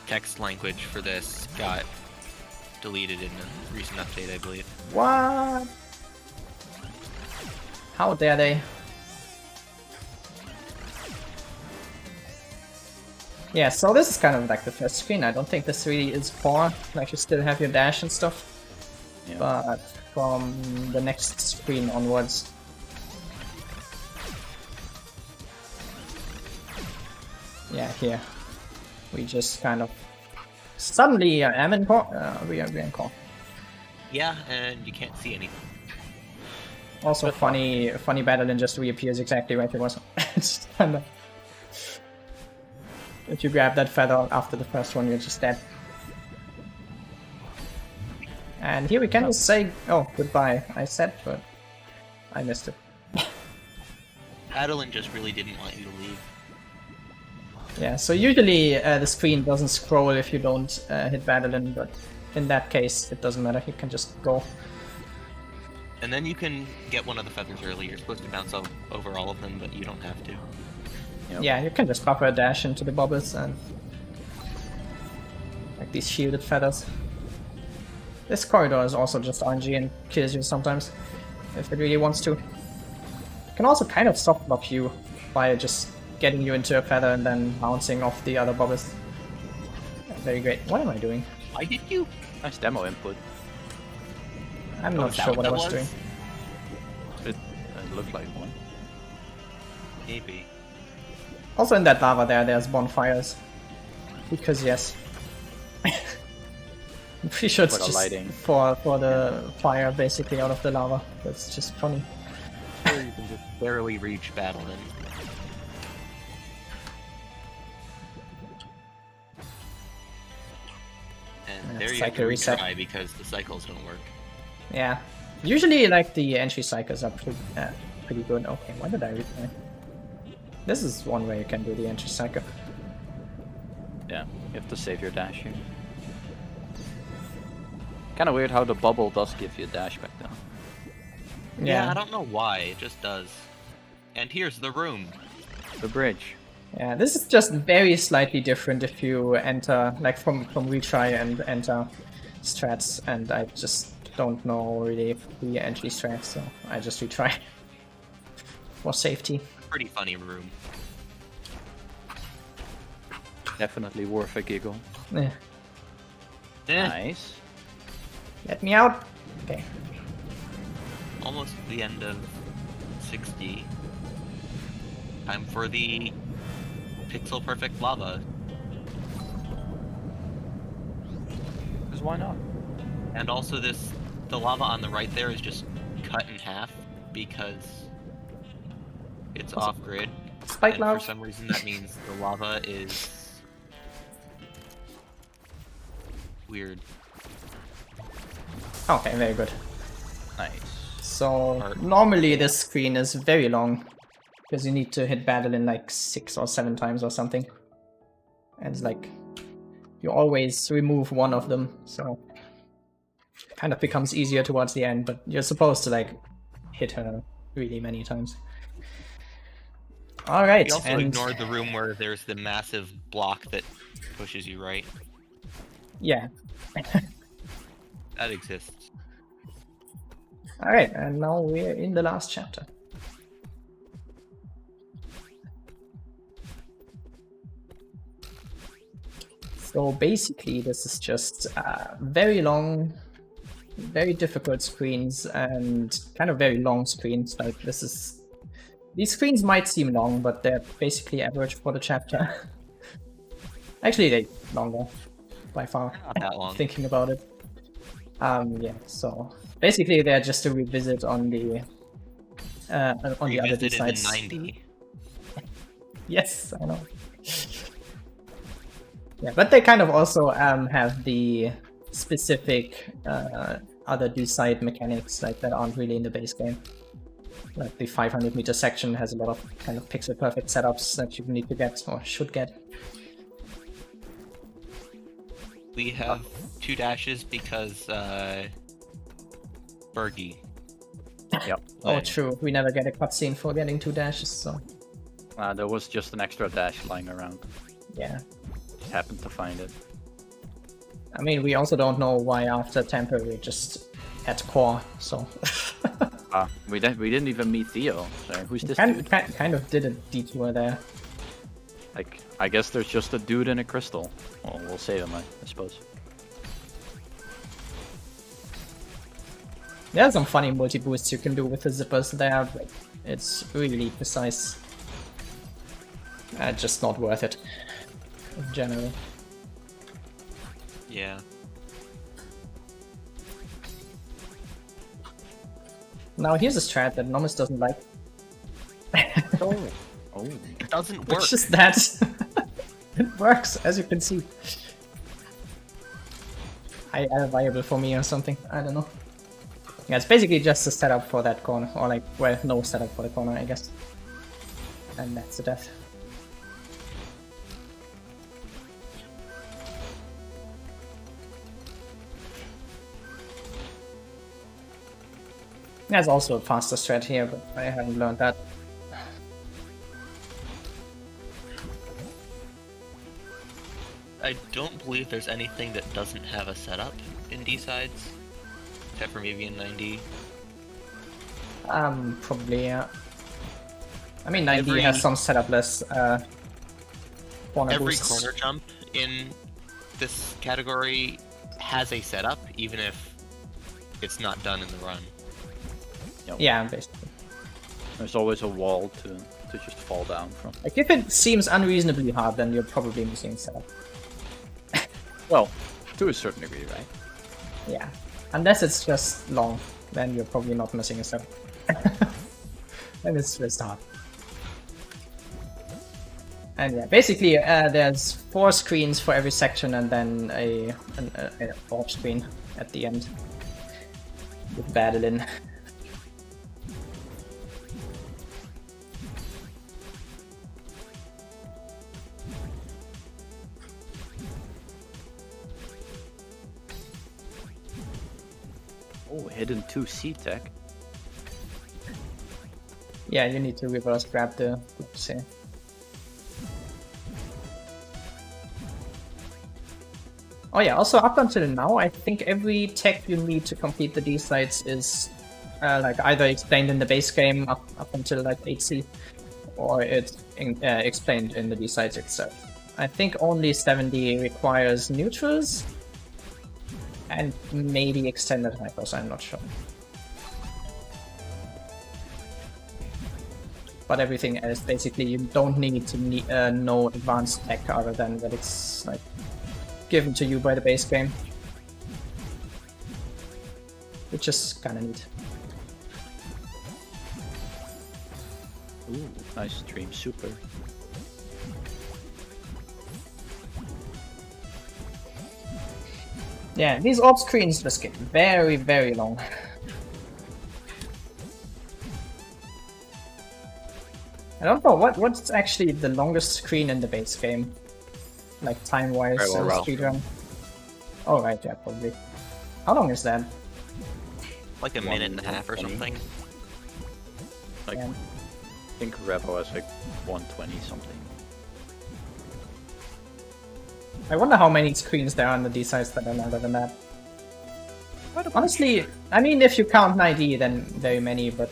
S3: text language for this got deleted in a recent update, I believe.
S2: What? How dare they? Yeah, so this is kind of like the first screen. I don't think this really is core. Like, you still have your dash and stuff.
S4: Yeah.
S2: But from the next screen onwards. Yeah, here. We just kind of suddenly am in core. We are in core.
S3: Yeah, and you can't see anything.
S2: Also, funny Badalin just reappears exactly where it was. It's kind of. If you grab that feather after the first one, you're just dead. And here we can just say, oh, goodbye, I said, but I missed it.
S3: Badalin just really didn't want you to leave.
S2: Yeah, so usually the screen doesn't scroll if you don't hit Badalin, but in that case, it doesn't matter, you can just go.
S3: And then you can get one of the feathers early. You're supposed to bounce over all of them, but you don't have to.
S4: Yep.
S2: Yeah, you can just buffer a dash into the bubbles and like these shielded feathers. This corridor is also just RNG and kills you sometimes, if it really wants to. It can also kind of soft block you by just getting you into a feather and then bouncing off the other bubbles. Very great. What am I doing?
S3: Why did you?
S4: Nice demo input.
S2: I'm
S3: Oh,
S2: not
S3: is that
S2: sure
S3: what
S2: what I
S3: that
S2: was
S3: was?
S2: doing.
S4: It looked like one.
S3: Maybe.
S2: Also in that lava there's bonfires. Because yes. I'm pretty sure it's
S4: For the
S2: just
S4: lighting.
S2: for the fire basically out of the lava. That's just funny.
S3: Or you can just barely reach Badalin. And
S2: Yeah,
S3: there you have
S2: cycle
S3: to
S2: reset.
S3: retry because the cycles don't work.
S2: Yeah. Usually like the entry cycles are pretty good. Okay, why did I retry? This is one way you can do the entry cycle.
S4: Yeah, you have to save your dash here. Kind of weird how the bubble does give you a dash back though.
S3: Yeah, I don't know why, it just does. And here's the room.
S4: The bridge.
S2: Yeah, this is just very slightly different if you enter, like from retry and enter strats, and I just don't know really the entry strats, so I just retry for safety.
S3: Pretty funny room.
S4: Definitely worth a giggle.
S2: Eh,
S4: Nice.
S2: let me out! Okay.
S3: Almost the end of 60. Time for the pixel perfect lava.
S4: Because why not?
S3: And also the lava on the right there is just cut in half because it's off grid.
S2: Spike
S3: And
S2: lava.
S3: for some reason that means the lava is weird.
S2: Okay, very good.
S4: Nice.
S2: So
S3: Art.
S2: normally this screen is very long because you need to hit Badalin like 6 or 7 times or something, and it's like you always remove one of them, so it kind of becomes easier towards the end. But you're supposed to like hit her really many times. All right,
S3: We also
S2: and
S3: ignored the room where there's the massive block that pushes you right.
S2: yeah.
S3: That exists.
S2: All right, and now we're in the last chapter. So basically, this is just very long, very difficult screens and kind of very long screens. Like this is, these screens might seem long, but they're basically average for the chapter. Actually, they're longer by far.
S3: Not that long.
S2: Thinking about it. Yeah. So basically, they're just a revisit on the other
S3: Revisited
S2: sides.
S3: in 90.
S2: Yes, I know. Yeah, but they kind of also have the specific other D-side mechanics like that aren't really in the base game. Like the 500-meter section has a lot of kind of pixel-perfect setups that you need to get or should get.
S3: We have 2 dashes because Bergie.
S4: Yep.
S2: Oh, true. We never get a cutscene for getting 2 dashes, so
S4: There was just an extra dash lying around.
S2: yeah.
S4: Just happened to find it.
S2: I mean, we also don't know why after Temper we just had core, so
S4: We didn't even meet Theo. So who's this
S2: kind
S4: dude?
S2: of did a detour there.
S4: Like, I guess there's just a dude in a crystal. Well, we'll save him, I suppose.
S2: There are some funny multi-boosts you can do with the zippers there, but it's really precise. Just not worth it, in general.
S3: Yeah.
S2: Now here's a strat that Nomus doesn't like.
S4: Oh.
S3: It doesn't work.
S2: It's just that. It works, as you can see. High viable for me or something, I don't know. Yeah, it's basically just a setup for that corner, or like, well, no setup for the corner, I guess. And that's the death. There's also a faster strat here, but I haven't learned that.
S3: I don't believe there's anything that doesn't have a setup in D-sides. Except for maybe in 90.
S2: Probably, yeah. I mean, 90 has some setup-less corner
S3: Every
S2: boosts.
S3: corner jump in this category has a setup, even if it's not done in the run.
S4: Yep.
S2: Yeah, basically.
S4: There's always a wall to just fall down from.
S2: Like, if it seems unreasonably hard, then you're probably missing setup.
S4: Well, to a certain degree, right?
S2: Yeah. Unless it's just long, then you're probably not missing a setup. Then it's just hard. And yeah, basically, there's 4 screens for every section and then a fourth screen at the end. With battle in.
S4: Oh, hidden 2C tech.
S2: Yeah, you need to reverse grab the groups here. Oh yeah, also up until now, I think every tech you need to complete the D-sides is like either explained in the base game up until like 8C, or it's explained in the D-sides itself. I think only 70 requires neutrals, and maybe extended hypers, I'm not sure. But everything else, basically, you don't need to know advanced tech other than that it's like given to you by the base game. Which is kinda neat.
S4: Ooh, nice stream super.
S2: Yeah, these orb screens just get very, very long. I don't know, what's actually the longest screen in the base game? Like time-wise, speedrun? Oh right, yeah, probably. How long is that?
S3: Like a minute and a half or something.
S4: Like,
S2: Yeah.
S4: I think Revo has like 120 something.
S2: I wonder how many screens there are on the D sides that are longer than that. Honestly, I mean, if you count 90, then very many, but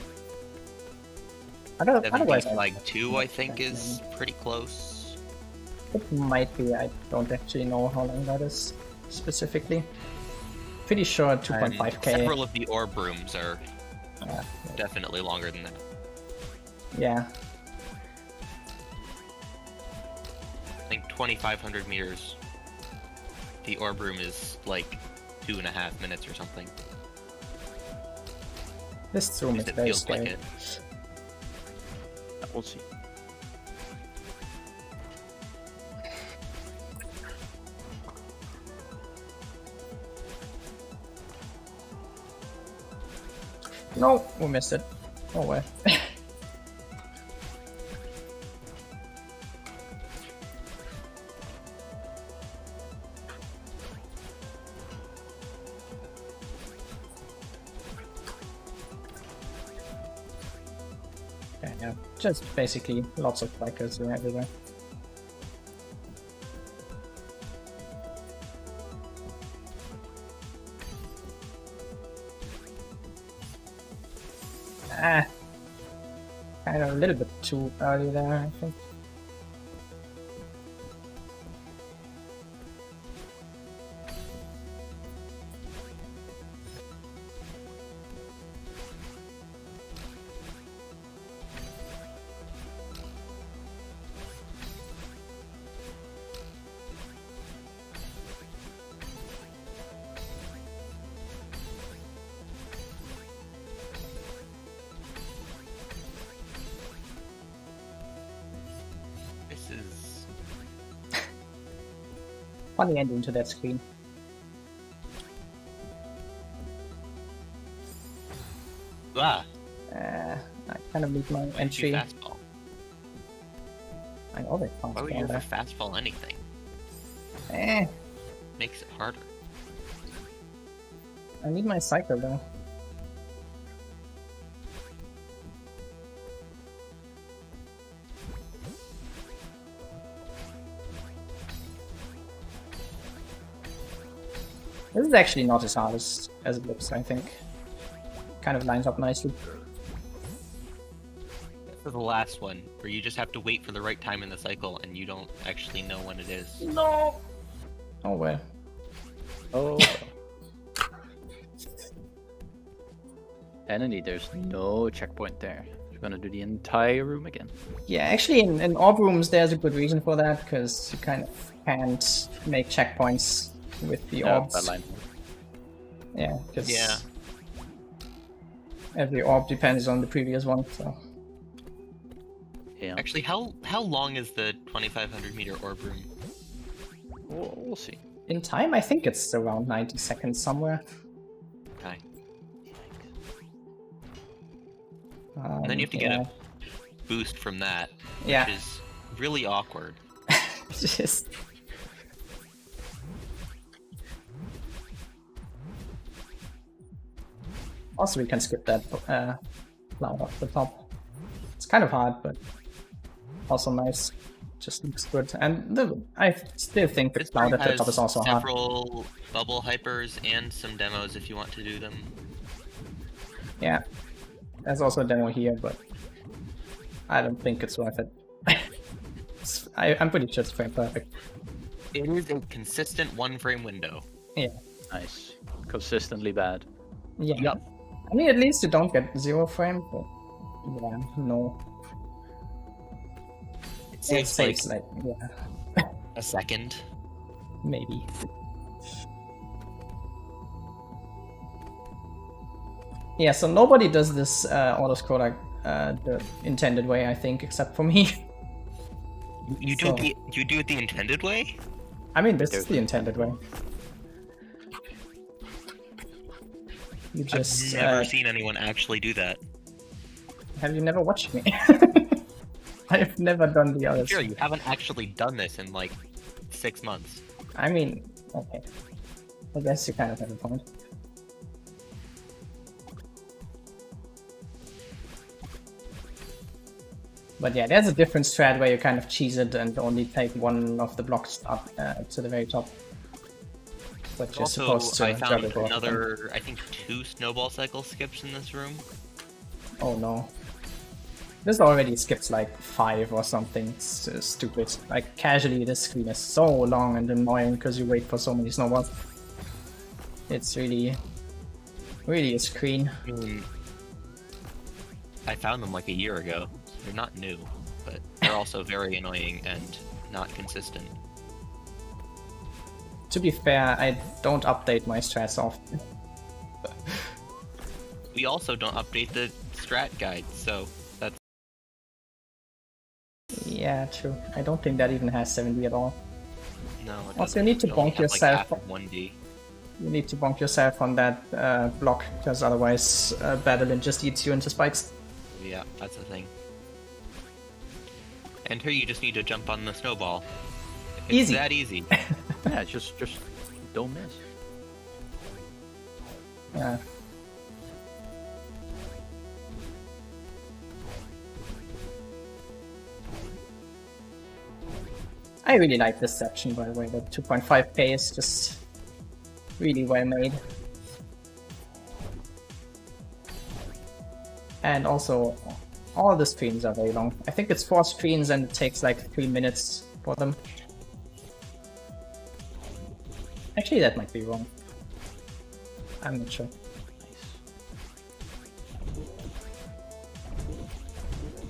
S2: otherwise,
S3: like 2, I think, is pretty close.
S2: It might be. I don't actually know how long that is specifically. Pretty sure 2.5k.
S3: Several of the orb rooms are definitely longer than that.
S2: Yeah.
S3: I think 2,500 meters. The orb room is like 2.5 minutes or something.
S2: This room is very scary.
S3: Like it.
S4: We'll see.
S2: No, we missed it. Oh well. Yeah, just basically lots of bikers everywhere. Kind of a little bit too early there, I think. Funny ending to that screen.
S3: Ah,
S2: I kind of need my entry.
S3: fastball.
S2: I know they can't
S3: Why would you ever fastball anything? Makes it harder.
S2: I need my cycle though. This is actually not as hard as it looks, I think. Kind of lines up nicely.
S3: For the last one, where you just have to wait for the right time in the cycle and you don't actually know when it is.
S2: No! Oh well.
S4: Oh. Enemy, there's no checkpoint there. We're gonna do the entire room again.
S2: Yeah, actually in orb rooms there's a good reason for that, because you kind of can't make checkpoints with the orbs. Yeah, because every orb depends on the previous one, so...
S4: Yeah.
S3: Actually, how long is the 2,500 meter orb room?
S4: We'll see.
S2: In time, I think it's around 90 seconds somewhere.
S3: Okay. And then you have to get a boost from that, which is really awkward.
S2: Just... Also, we can skip that cloud off the top. It's kind of hard, but also nice. Just looks good. And I still think the cloud at the top is also hard.
S3: Several bubble hypers and some demos if you want to do them.
S2: Yeah. There's also a demo here, but I don't think it's worth it. I'm pretty sure it's frame perfect.
S3: It is a consistent 1-frame window.
S2: Yeah.
S4: Nice. Consistently bad.
S2: Yeah.
S3: Yep.
S2: I mean, at least you don't get 0 frame, but yeah, no.
S3: It saves
S2: like, yeah.
S3: a second.
S2: Maybe. Yeah, so nobody does this autoscroller the intended way, I think, except for me.
S3: You do it the intended way?
S2: I mean, this is the intended way. You just,
S3: I've never seen anyone actually do that.
S2: Have you never watched me? I have never done the others.
S3: Sure, you haven't actually done this in like 6 months.
S2: I mean, okay. I guess you kind of have a point. But yeah, there's a different strat where you kind of cheese it and only take one of the blocks up to the very top. But you're
S3: Also,
S2: supposed to
S3: I found
S2: juggle both of them.
S3: another, I think, 2 snowball cycle skips in this room.
S2: Oh no. This already skips like 5 or something. It's stupid. Like, casually, this screen is so long and annoying because you wait for so many snowballs. It's really a screen.
S3: I found them like a year ago. They're not new, but they're also very annoying and not consistent.
S2: To be fair, I don't update my strats often.
S3: We also don't update the strat guide, so that's...
S2: Yeah, true. I don't think that even has 70 at all.
S3: No, it
S2: Also, you need to
S3: doesn't. It only
S2: bonk
S3: has,
S2: yourself.
S3: Like half of 1D.
S2: You need to bonk yourself on that block, because otherwise Badalin just eats you into spikes.
S3: Yeah, that's the thing. And here you just need to jump on the snowball. It's
S2: Easy.
S3: that easy.
S4: Yeah, just don't miss.
S2: Yeah. I really like this section, by the way. The 2.5k is just really well made. And also, all the screens are very long. I think it's 4 screens and it takes like 3 minutes for them. Actually, that might be wrong. I'm not sure.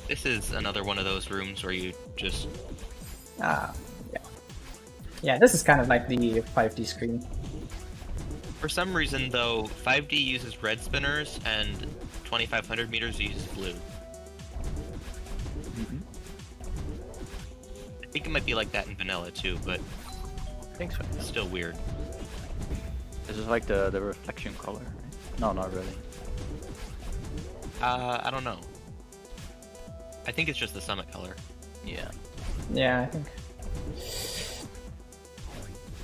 S3: This is another one of those rooms where you just...
S2: Yeah. Yeah, this is kind of like the 5D screen.
S3: For some reason, though, 5D uses red spinners and 2500 meters uses blue. I think it might be like that in vanilla too, but
S4: I think so.
S3: it's still weird.
S4: This is like the reflection color, right? No, not really.
S3: I don't know. I think it's just the summit color.
S4: Yeah.
S2: Yeah, I think.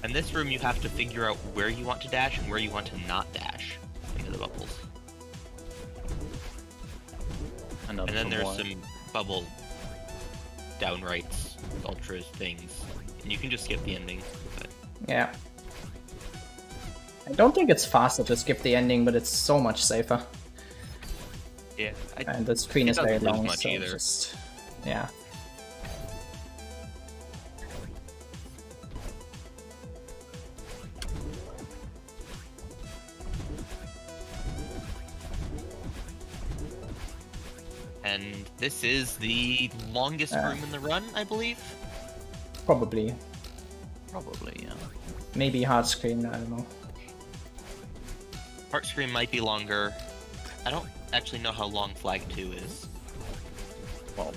S3: In this room, you have to figure out where you want to dash and where you want to not dash into the bubbles.
S4: And
S3: And then there's some bubble downrights, ultras things. And you can just skip the ending. But
S2: Yeah. I don't think it's faster to skip the ending, but it's so much safer.
S3: yeah,
S2: And the screen
S3: it
S2: is very
S3: doesn't lose
S2: long,
S3: much
S2: so
S3: either.
S2: just... Yeah.
S3: And this is the longest room in the run, I believe.
S2: Probably.
S4: Probably, yeah.
S2: Maybe hard screen, I don't know.
S3: Heart Scream might be longer. I don't actually know how long Flag 2 is.
S4: Well,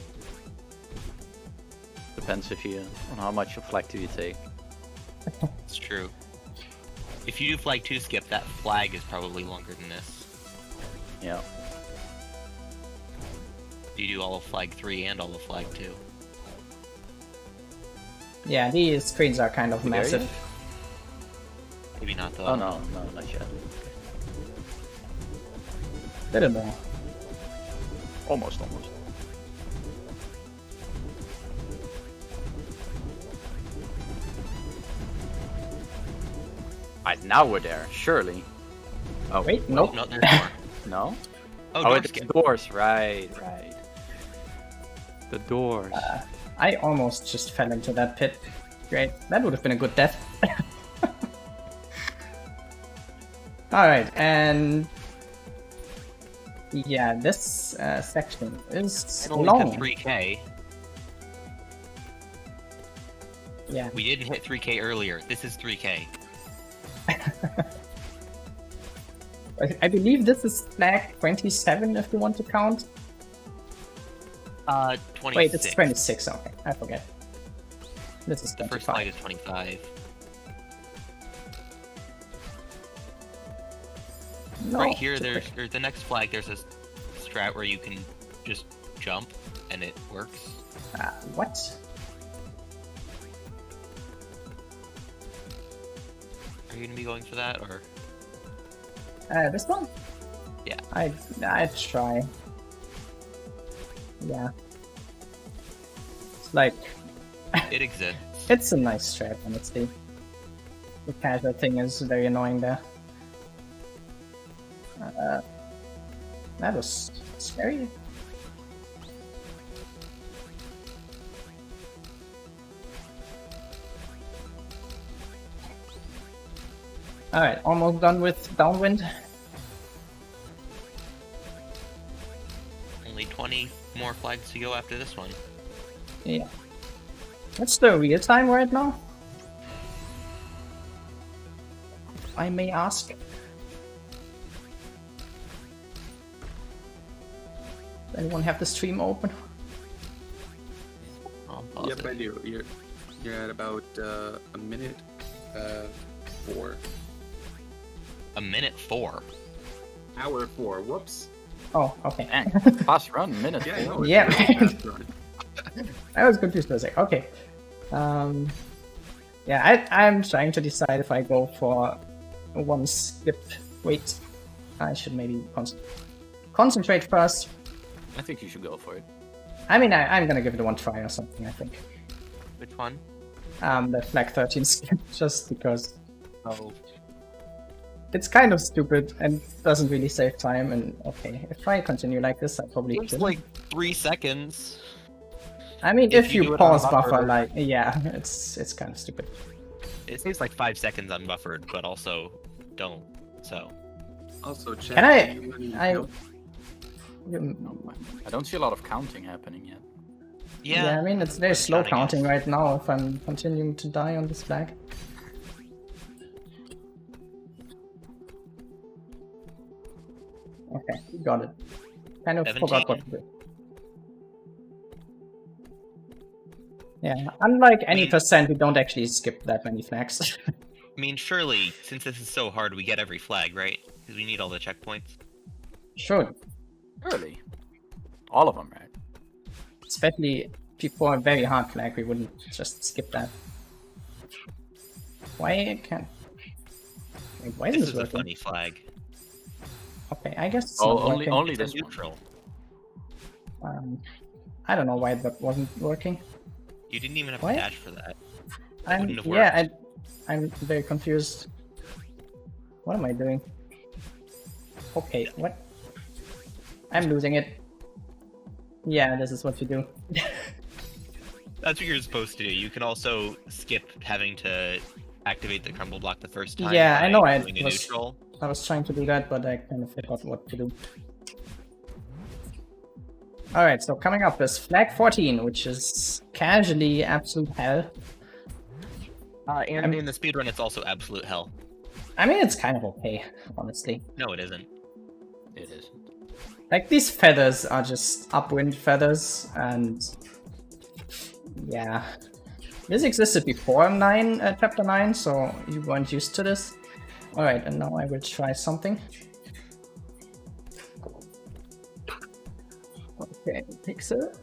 S4: depends if you on how much of flag do you take.
S3: It's true. If you do Flag 2 skip, that flag is probably longer than this.
S4: Yeah.
S3: You do all of Flag 3 and all of Flag 2.
S2: Yeah, these screens are kind of
S4: You there
S2: massive.
S4: yet?
S3: Maybe not though.
S4: Oh no, not yet.
S2: Little more.
S4: Almost. Alright, now we're there, surely. Oh,
S2: Wait, nope.
S3: No, there's more.
S4: no?
S3: Oh,
S4: Oh,
S3: door
S4: it's
S3: skip.
S4: doors, right. The doors.
S2: I almost just fell into that pit. Great. That would have been a good death. Alright, and... Yeah, this section is
S3: Only
S2: long.
S3: to 3K.
S2: Yeah.
S3: We didn't hit 3K earlier. This is 3K.
S2: I believe this is flag 27 if you want to count.
S3: 26.
S2: Wait, it's 26, okay. I forget. This is
S3: The first flag
S2: 25.
S3: is 25.
S2: No,
S3: Right here,
S2: too
S3: there's
S2: quick.
S3: or the next flag. There's a strat where you can just jump and it works.
S2: What?
S3: Are you gonna be going for that or?
S2: This one?
S3: Yeah.
S2: I'd try. Yeah. Like,
S3: It exists.
S2: it's a nice strat, honestly. The casual thing is very annoying there. That was scary. Alright, almost done with Downwind.
S3: Only 20 more flags to go after this one.
S2: Yeah. What's the real time right now? If I may ask. Does anyone have the stream open?
S3: I'll pause
S1: Yep,
S3: it.
S1: I do. You're at about a minute 4.
S3: A minute 4.
S1: Hour 4. Whoops.
S2: Oh, okay.
S4: Fast run, minute.
S1: Yeah, I know.
S2: Yeah.
S1: it's a fast run.
S2: I was confused for a sec. Okay. Yeah, I'm trying to decide if I go for one skip. Wait, I should maybe concentrate first.
S4: I think you should go for it.
S2: I mean, I'm gonna give it one try or something, I think.
S3: Which one?
S2: The flag 13 skip, just because
S3: Oh.
S2: it's kind of stupid and doesn't really save time. And okay, if I continue like this, I probably
S3: It's
S2: could.
S3: like 3 seconds.
S2: I mean,
S3: if
S2: if
S3: you
S2: you
S3: do it on
S2: pause buffer,
S3: buffer.
S2: like, yeah, it's kind of stupid.
S3: It saves like 5 seconds unbuffered, but also don't. So.
S1: Also, check.
S2: Can I-
S1: anyone
S2: I-
S1: know-
S4: I don't see a lot of counting happening yet.
S2: Yeah, I mean, it's very
S3: What
S2: slow
S3: counting
S2: counting
S3: is.
S2: right now if I'm continuing to die on this flag. Okay, got it. Kind of forgot what to do. Yeah, unlike any percent, we don't actually skip that many flags.
S3: I mean, surely, since this is so hard, we get every flag, right? Because we need all the checkpoints.
S2: Sure,
S4: Early. All of them, right?
S2: especially before a very hard flag, we wouldn't just skip that. Why can't... Wait, why
S3: This
S2: is
S3: is
S2: this
S3: a
S2: working?
S3: funny flag.
S2: Okay, I guess it's
S4: Oh,
S2: not working.
S4: only
S3: It's a
S4: this one.
S3: neutral.
S2: I don't know why that wasn't working.
S3: You didn't even have
S2: What?
S3: to dash for that.
S2: I'm
S3: wouldn't have
S2: yeah, I'm very confused. What am I doing? Okay, what? I'm losing it. Yeah, this is what you do.
S3: That's what you're supposed to do. You can also skip having to activate the crumble block the first time.
S2: Yeah, I
S3: by
S2: know, I
S3: doing a
S2: was-
S3: neutral.
S2: I was trying to do that, but I kind of forgot what to do. Alright, so coming up is flag 14, which is casually absolute hell.
S3: And in the speedrun, it's also absolute hell.
S2: I mean, it's kind of okay, honestly.
S3: No, it isn't.
S4: It is.
S2: Like, these feathers are just upwind feathers, and... yeah. This existed before chapter 9, so you weren't used to this. Alright, and now I will try something. Okay, pixel.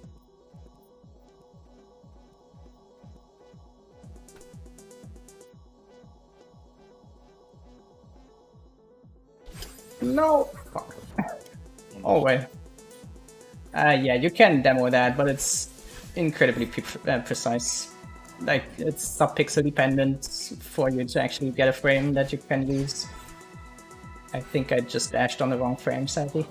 S2: No! Fuck. Oh, wait. Yeah, you can demo that, but it's incredibly precise. Like, it's sub-pixel dependent for you to actually get a frame that you can use. I think I just dashed on the wrong frame, sadly.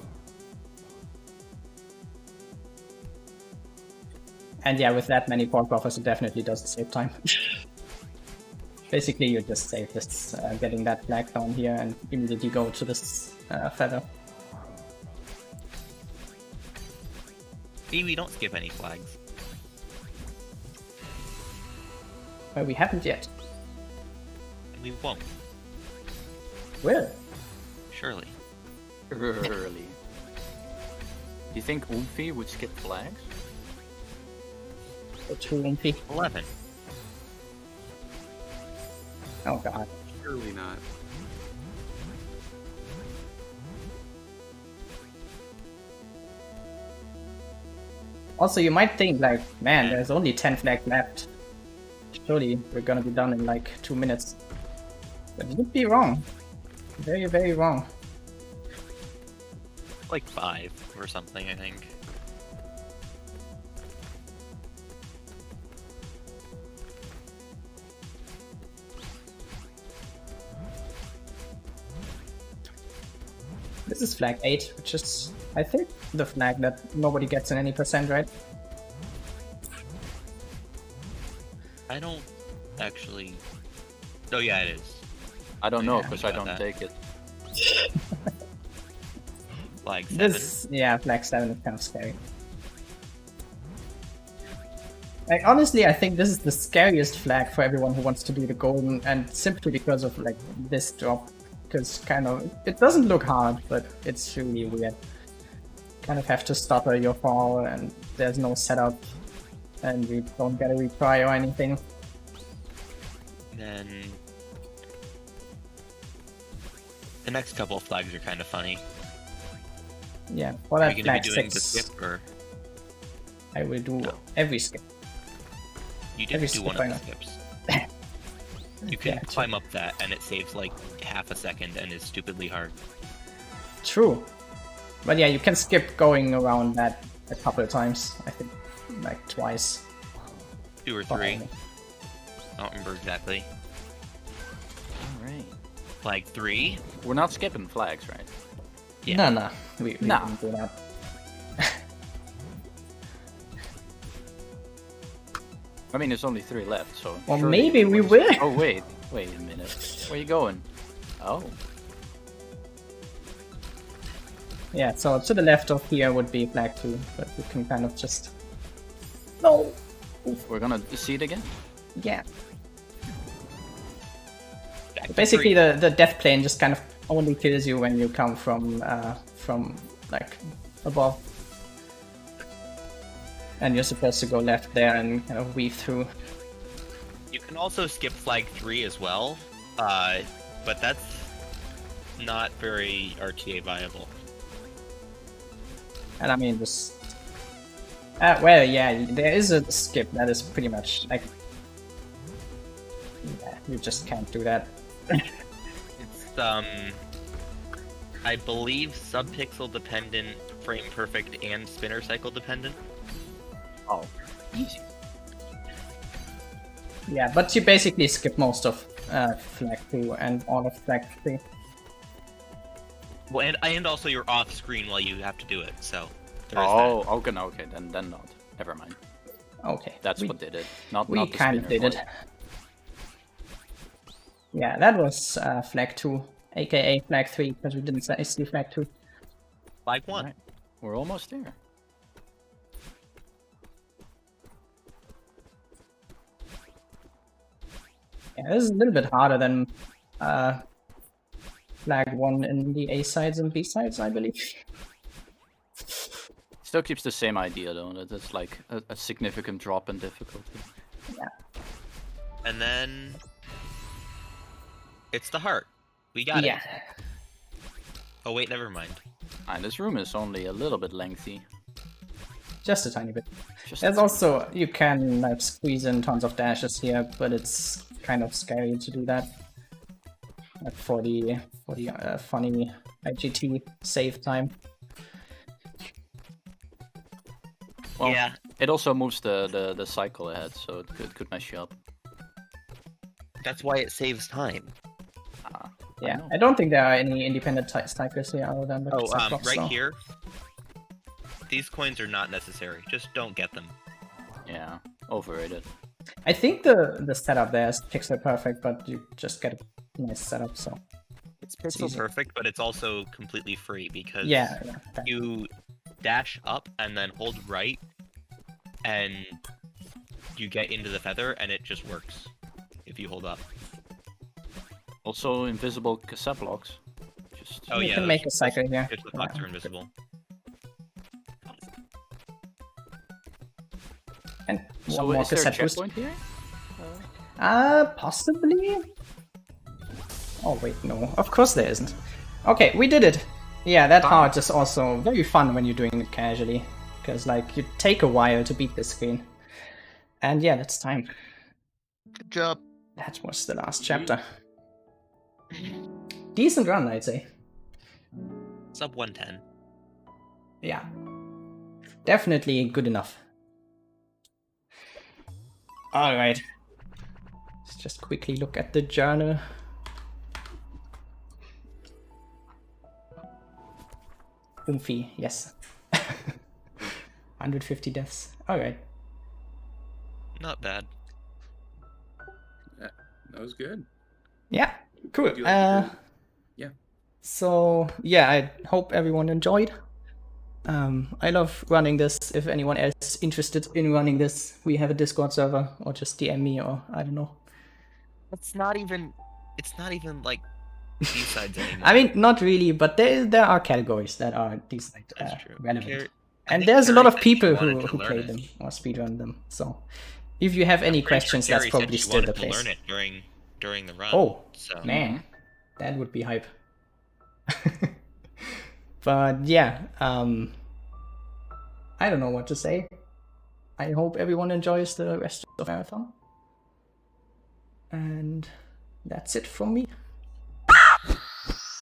S2: And yeah, with that many port buffers, it definitely doesn't save time. Basically, you just save this, getting that flag down here, and immediately go to this feather.
S3: See, we don't skip any flags.
S2: Well, we haven't yet.
S3: And we won't,
S2: Will.
S3: surely.
S4: Early. Do you think Oomphy would skip flags?
S2: Or too lengthy.
S3: 11.
S2: Oh god.
S1: Surely not.
S2: Also, you might think, like, man, there's only 10 flags left. Surely we're gonna be done in like 2 minutes. But you'd be wrong. Very, very wrong.
S3: Like 5 or something, I think.
S2: This is flag 8, which is, I think, the flag that nobody gets in any percent, right?
S3: I don't actually. Oh yeah, it is.
S4: I don't know
S3: Yeah,
S4: because
S3: I
S4: I
S3: got
S4: don't
S3: that.
S4: take it.
S3: Flag 7.
S2: This, yeah, flag 7 is kind of scary. Like, honestly, I think this is the scariest flag for everyone who wants to do the golden, and simply because of, like, this drop. Because, kind of, it doesn't look hard, but it's really weird. Kind of have to stutter your fall, and there's no setup, and you don't get a retry or anything.
S3: Then the next couple of flags are kind of funny.
S2: Yeah, for
S3: Are
S2: that
S3: you going
S2: flag
S3: to be doing
S2: 6,
S3: the skip or
S2: I will do
S3: No.
S2: every skip.
S3: you
S2: Every
S3: didn't do
S2: skip
S3: one
S2: I
S3: of
S2: know.
S3: the skips? You can
S2: Yeah,
S3: climb up that and it saves like half a second and is stupidly hard.
S2: True. But yeah, you can skip going around that a couple of times. I think, like, twice.
S3: 2 or 3.
S2: Probably.
S3: I don't remember exactly.
S4: Alright.
S3: Flag 3.
S4: We're not skipping flags, right?
S3: Yeah.
S2: No, we
S4: Nah.
S2: didn't do that.
S4: I mean, there's only 3 left, so.
S2: Well,
S4: surely
S2: maybe we
S4: was-
S2: will.
S4: Oh wait a minute. Where you going? Oh,
S2: Yeah, so to the left of here would be flag 2, but you can kind of just... No!
S4: we're gonna see it again.
S2: Yeah.
S3: Back to
S2: Basically,
S3: 3.
S2: the death plane just kind of only kills you when you come from like, above. And you're supposed to go left there and kind of weave through.
S3: You can also skip flag 3 as well, but that's not very RTA viable.
S2: And I mean, just... well, yeah, there is a skip that is pretty much, like... Yeah, you just can't do that.
S3: It's I believe subpixel dependent, frame perfect, and spinner cycle dependent.
S4: Oh, easy.
S2: Yeah, but you basically skip most of flag 2 and all of flag 3.
S3: Well, and also you're off screen while you have to do it, so there is
S4: Oh, okay, no, okay, then not. Never mind.
S2: Okay.
S4: That's what did it. Not
S2: We
S4: not the
S2: kind of
S4: spinner
S2: did it.
S4: part.
S2: Yeah, that was flag 2, aka flag 3, because we didn't see flag 2.
S3: that. Flag 1.
S4: Right. We're almost there.
S2: Yeah, this is a little bit harder than flag 1 in the A sides and B sides, I believe.
S4: Still keeps the same idea though, that it's like a significant drop in difficulty.
S2: Yeah.
S3: And then it's the heart. We got
S2: Yeah.
S3: it. Oh wait, never mind.
S4: And this room is only a little bit lengthy.
S2: Just a tiny bit.
S4: Just
S2: There's also, you can like squeeze in tons of dashes here, but it's kind of scary to do that. Like for the funny IGT save time.
S4: well,
S3: Yeah.
S4: It also moves the cycle ahead, so it could mess you up.
S3: That's why it saves time.
S2: Yeah,
S4: know.
S2: I don't think there are any independent cycles here other than the
S3: Oh,
S2: Cyclops,
S3: right
S2: so.
S3: here. These coins are not necessary. Just don't get them.
S4: Yeah, overrated.
S2: I think the setup there is pixel perfect, but you just get a nice setup, so.
S3: It's pixel
S2: easy.
S3: perfect, but it's also completely free because
S2: Yeah.
S3: you dash up and then hold right, and you get into the feather, and it just works if you hold up.
S4: Also, invisible cassette blocks. Just
S3: Oh
S2: You
S3: yeah,
S2: can
S3: those-
S2: make a cycle here.
S3: If the blocks
S2: Yeah.
S3: are invisible.
S2: And
S4: so
S2: one more
S4: is there a
S2: cassette boost.
S4: checkpoint here?
S2: Possibly? Oh wait, no. Of course there isn't. Okay, we did it! Yeah, that part is also very fun when you're doing it casually. Because, like, you take a while to beat this screen. And yeah, that's time.
S3: Good job.
S2: That was the last chapter. Decent run, I'd say.
S3: Sub 110.
S2: Yeah. Definitely good enough. Alright. Let's just quickly look at the journal. Oomphy, yes. 150 deaths. Alright.
S3: Not bad.
S1: That was good.
S2: Yeah, cool.
S1: Would you like to do- Yeah.
S2: So, yeah, I hope everyone enjoyed. I love running this. If anyone else is interested in running this, we have a Discord server, or just DM me, or I don't know.
S3: It's not even like D-sides anymore.
S2: I mean, not really, but there are categories that are D-side
S3: That's true.
S2: relevant.
S3: I
S2: And
S3: think
S2: there's a lot
S3: Carrie
S2: of
S3: said she
S2: people
S3: wanted to
S2: who
S3: learn
S2: play
S3: it.
S2: them or speedrun them. So, if you have any
S3: I'm pretty sure
S2: questions, that's
S3: Carrie
S2: probably
S3: said she
S2: still the
S3: wanted to
S2: place.
S3: learn it during the run.
S2: Oh,
S3: so.
S2: man, that would be hype. But yeah, I don't know what to say. I hope everyone enjoys the rest of the marathon. And that's it from me.